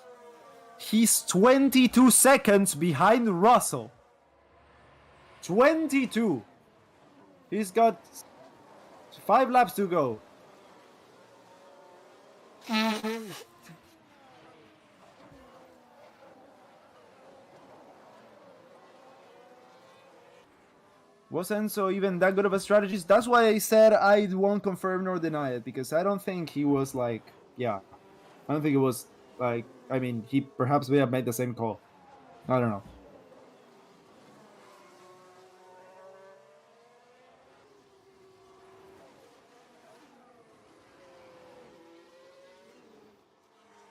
He's 22 seconds behind Russell. 22. He's got 5 laps to go. Was Enzo even that good of a strategist? That's why I said I won't confirm nor deny it, because I don't think he was like, yeah. I don't think it was like, I mean, he perhaps may have made the same call. I don't know.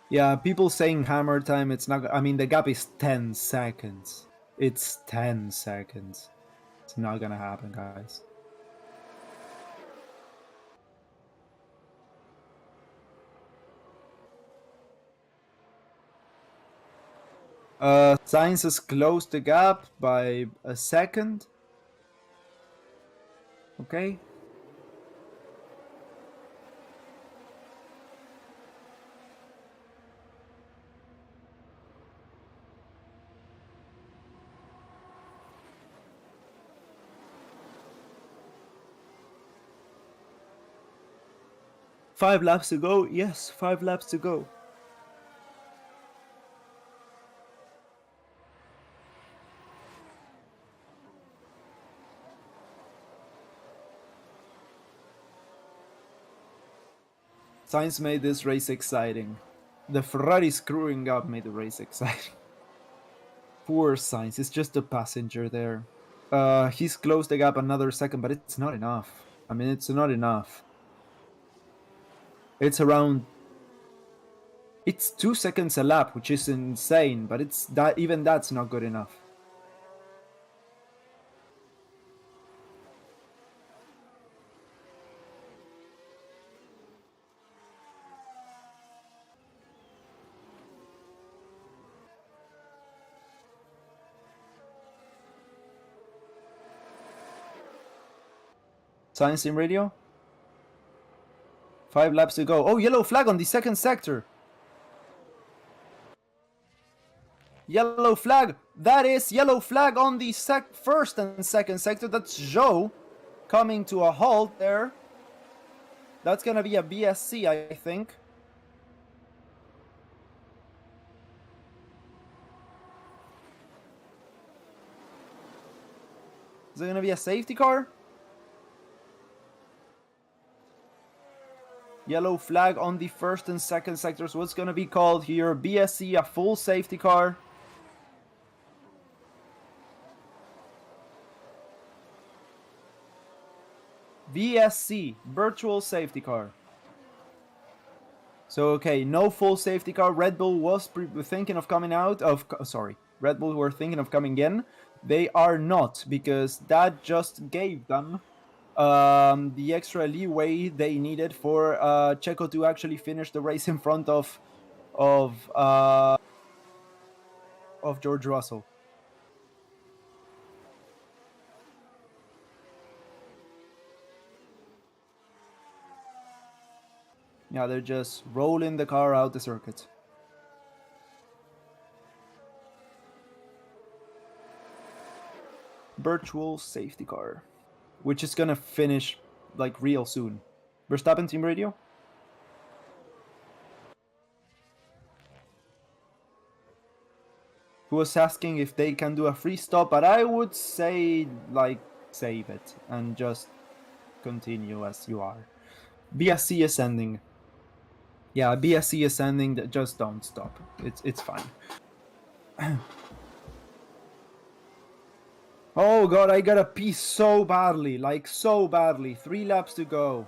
Yeah, people saying hammer time, it's not, I mean, the gap is 10 seconds. It's 10 seconds. It's not gonna happen, guys. Sainz has closed the gap by a second. Okay. Five laps to go. Yes, 5 laps to go. Sainz made this race exciting. The Ferrari screwing up made the race exciting. Poor Sainz, it's just a passenger there. He's closed the gap another second, but it's not enough. I mean, it's not enough. It's around... It's 2 seconds a lap, which is insane, but it's that even that's not good enough. Sainz in radio? 5 laps to go. Oh, yellow flag on the second sector. Yellow flag. That is yellow flag on the first and second sector. That's Zhou coming to a halt there. That's gonna be a BSC, I think. Is it gonna be a safety car? Yellow flag on the first and second sectors. What's going to be called here? BSC, a full safety car. VSC, virtual safety car. So, okay, no full safety car. Red Bull was thinking of coming out of... Sorry, Red Bull were thinking of coming in. They are not, because that just gave them the extra leeway they needed for Checo to actually finish the race in front of George Russell. Yeah, they're just rolling the car out the circuit. Virtual safety car, which is gonna finish like real soon. Verstappen team radio? Who was asking if they can do a free stop, but I would say like save it and just continue as you are. BSC ascending. Yeah, BSC ascending, just don't stop. It's fine. Oh god, I gotta pee so badly, like so badly. 3 laps to go.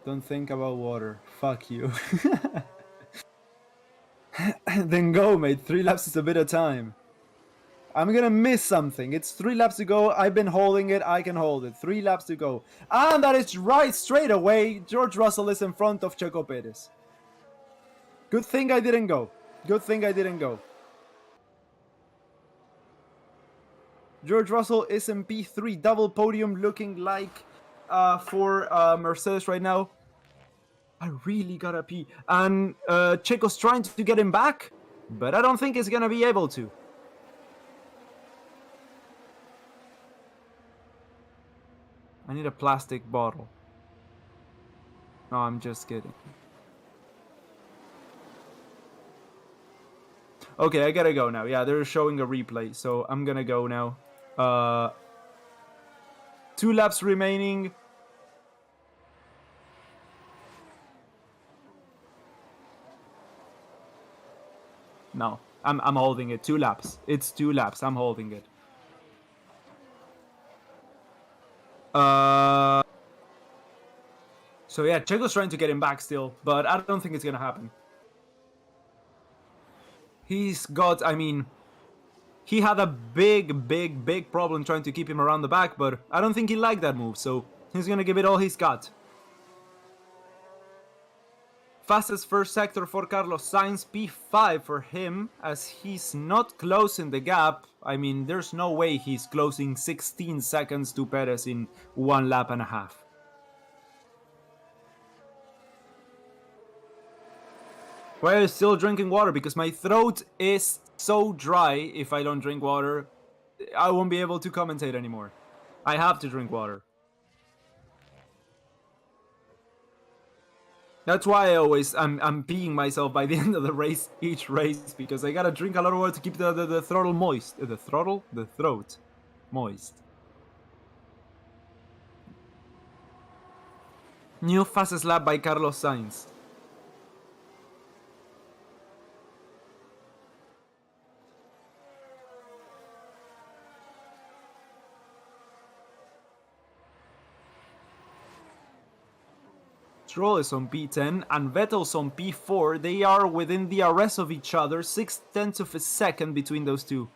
Don't think about water. Fuck you. Then go, mate. 3 laps is a bit of time. I'm gonna miss something. It's 3 laps to go. I've been holding it. I can hold it. 3 laps to go. And that is right straight away. George Russell is in front of Checo Perez. Good thing I didn't go. Good thing I didn't go. George Russell is in P3. Double podium looking like for Mercedes right now. I really gotta pee. And Checo's trying to get him back, but I don't think he's gonna be able to. I need a plastic bottle. No, I'm just kidding. Okay, I gotta go now. Yeah, they're showing a replay, so I'm gonna go now. 2 laps remaining. No, I'm holding it. 2 laps. It's 2 laps. I'm holding it. So yeah, Checo's trying to get him back still, but I don't think it's gonna happen. He's got, I mean, he had a big problem trying to keep him around the back, but I don't think he liked that move, so he's gonna give it all he's got. Fastest first sector for Carlos Sainz, P5 for him, as he's not closing the gap. I mean, there's no way he's closing 16 seconds to Perez in 1 lap and a half. Why are you still drinking water? Because my throat is so dry. If I don't drink water, I won't be able to commentate anymore. I have to drink water. That's why I'm peeing myself by the end of the race, each race, because I gotta drink a lot of water to keep the throttle moist. The throat moist. New fastest lap by Carlos Sainz. Stroll is on P10 and Vettel's on P4. They are within the arrest of each other, 0.6 of a second between those two.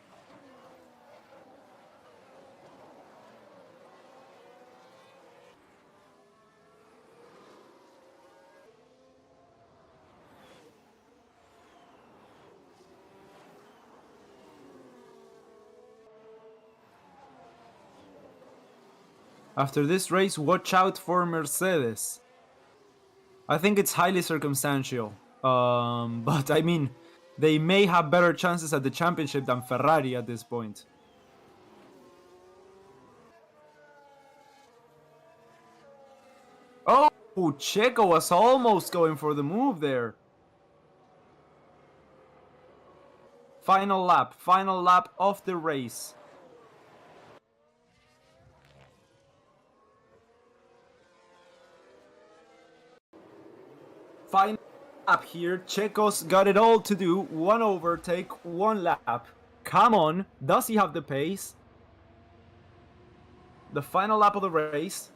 After this race, watch out for Mercedes. I think it's highly circumstantial. But I mean, they may have better chances at the championship than Ferrari at this point. Oh, Checo was almost going for the move there. Final lap of the race. Final lap here. Checo's got it all to do. One overtake, one lap. Come on, does he have the pace? The final lap of the race.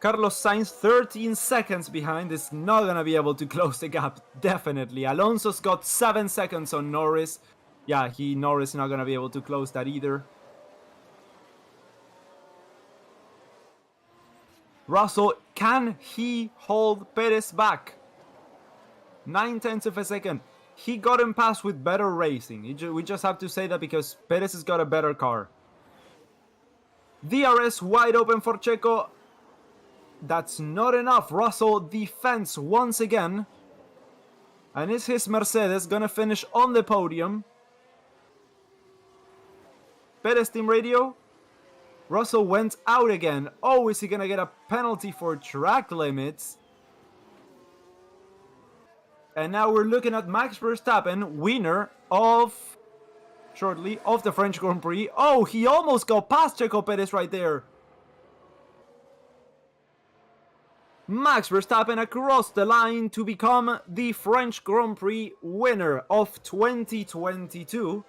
Carlos Sainz 13 seconds behind is not gonna be able to close the gap, definitely. Alonso's got 7 seconds on Norris. Yeah, Norris is not gonna be able to close that either. Russell, can he hold Perez back? 9/10 of a second. He got him past with better racing. We just have to say that because Perez has got a better car. DRS wide open for Checo. That's not enough. Russell defends once again. And is his Mercedes gonna finish on the podium? Perez team radio. Russell went out again. Oh, is he gonna get a penalty for track limits? And now we're looking at Max Verstappen, winner of the French Grand Prix. Oh, he almost got past Checo Perez right there. Max Verstappen across the line to become the French Grand Prix winner of 2022.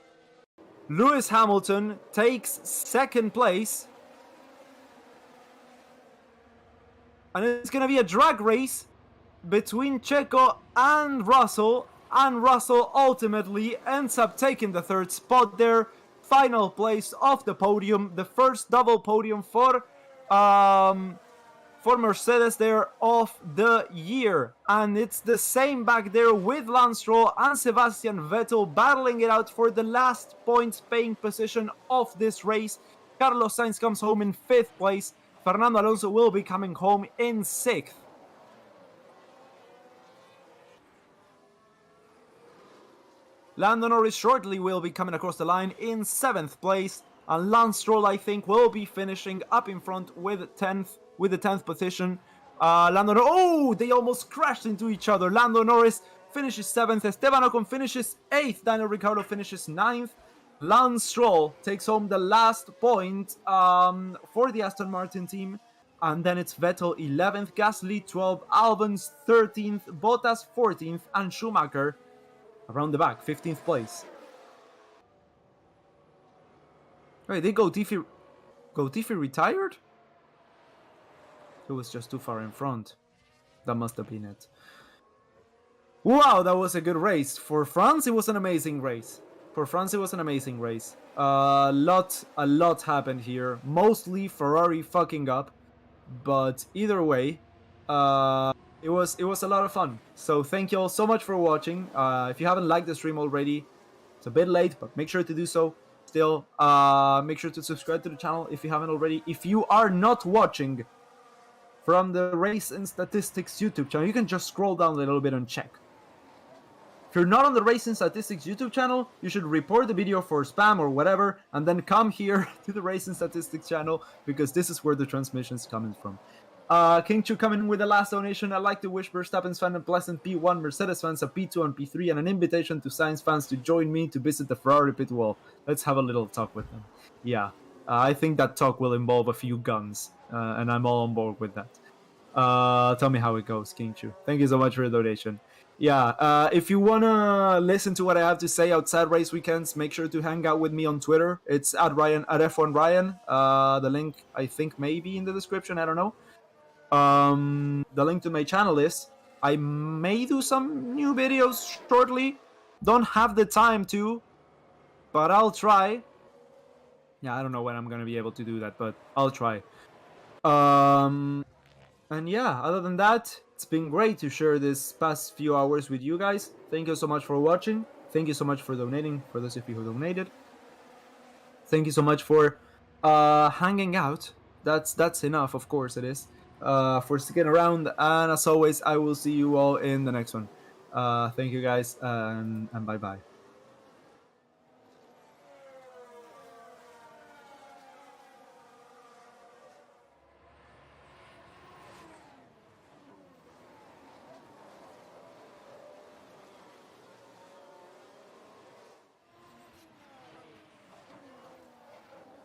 Lewis Hamilton takes second place. And it's going to be a drag race between Checo and Russell. And Russell ultimately ends up taking the third spot there. Final place of the podium. The first double podium for Mercedes there of the year. And it's the same back there with Lance Stroll and Sebastian Vettel battling it out for the last points paying position of this race. Carlos Sainz comes home in 5th place. Fernando Alonso will be coming home in 6th. Lando Norris shortly will be coming across the line in 7th place. And Lance Stroll, I think, will be finishing up in front with the 10th position. Oh, they almost crashed into each other. Lando Norris finishes 7th. Esteban Ocon finishes 8th. Daniel Ricciardo finishes 9th. Lance Stroll takes home the last point for the Aston Martin team. And then it's Vettel 11th, Gasly 12th, Albon 13th, Bottas 14th, and Schumacher around the back, 15th place. Wait, did Latifi retired? It was just too far in front. That must have been it. Wow, that was a good race. For France, it was an amazing race. A lot happened here. Mostly Ferrari fucking up. But either way, it was a lot of fun. So thank you all so much for watching. If you haven't liked the stream already, it's a bit late, but make sure to do so. Still, make sure to subscribe to the channel if you haven't already. If you are not watching from the Race and Statistics YouTube channel, you can just scroll down a little bit and check. If you're not on the Race and Statistics YouTube channel, you should report the video for spam or whatever, and then come here to the Race and Statistics channel, because this is where the transmission's coming from. King Chu coming with the last donation. I'd like to wish Verstappen's fan a pleasant P1, Mercedes fans a P2 and P3, and an invitation to Sainz fans to join me to visit the Ferrari pit wall. Let's have a little talk with them. Yeah, I think that talk will involve a few guns, and I'm all on board with that. Tell me how it goes, King Chu. Thank you so much for the donation. Yeah, if you wanna listen to what I have to say outside race weekends, make sure to hang out with me on Twitter. It's at F1 Raian. The link, I think, may be in the description. I don't know. The link to my channel is. I may do some new videos shortly. Don't have the time to, but I'll try. Yeah, I don't know when I'm gonna be able to do that, but I'll try. And yeah, other than that, it's been great to share this past few hours with you guys. Thank you so much for watching. Thank you so much for donating, for those of you who donated. Thank you so much for hanging out. That's enough, of course it is. For sticking around, and as always, I will see you all in the next one. Thank you guys, and bye bye.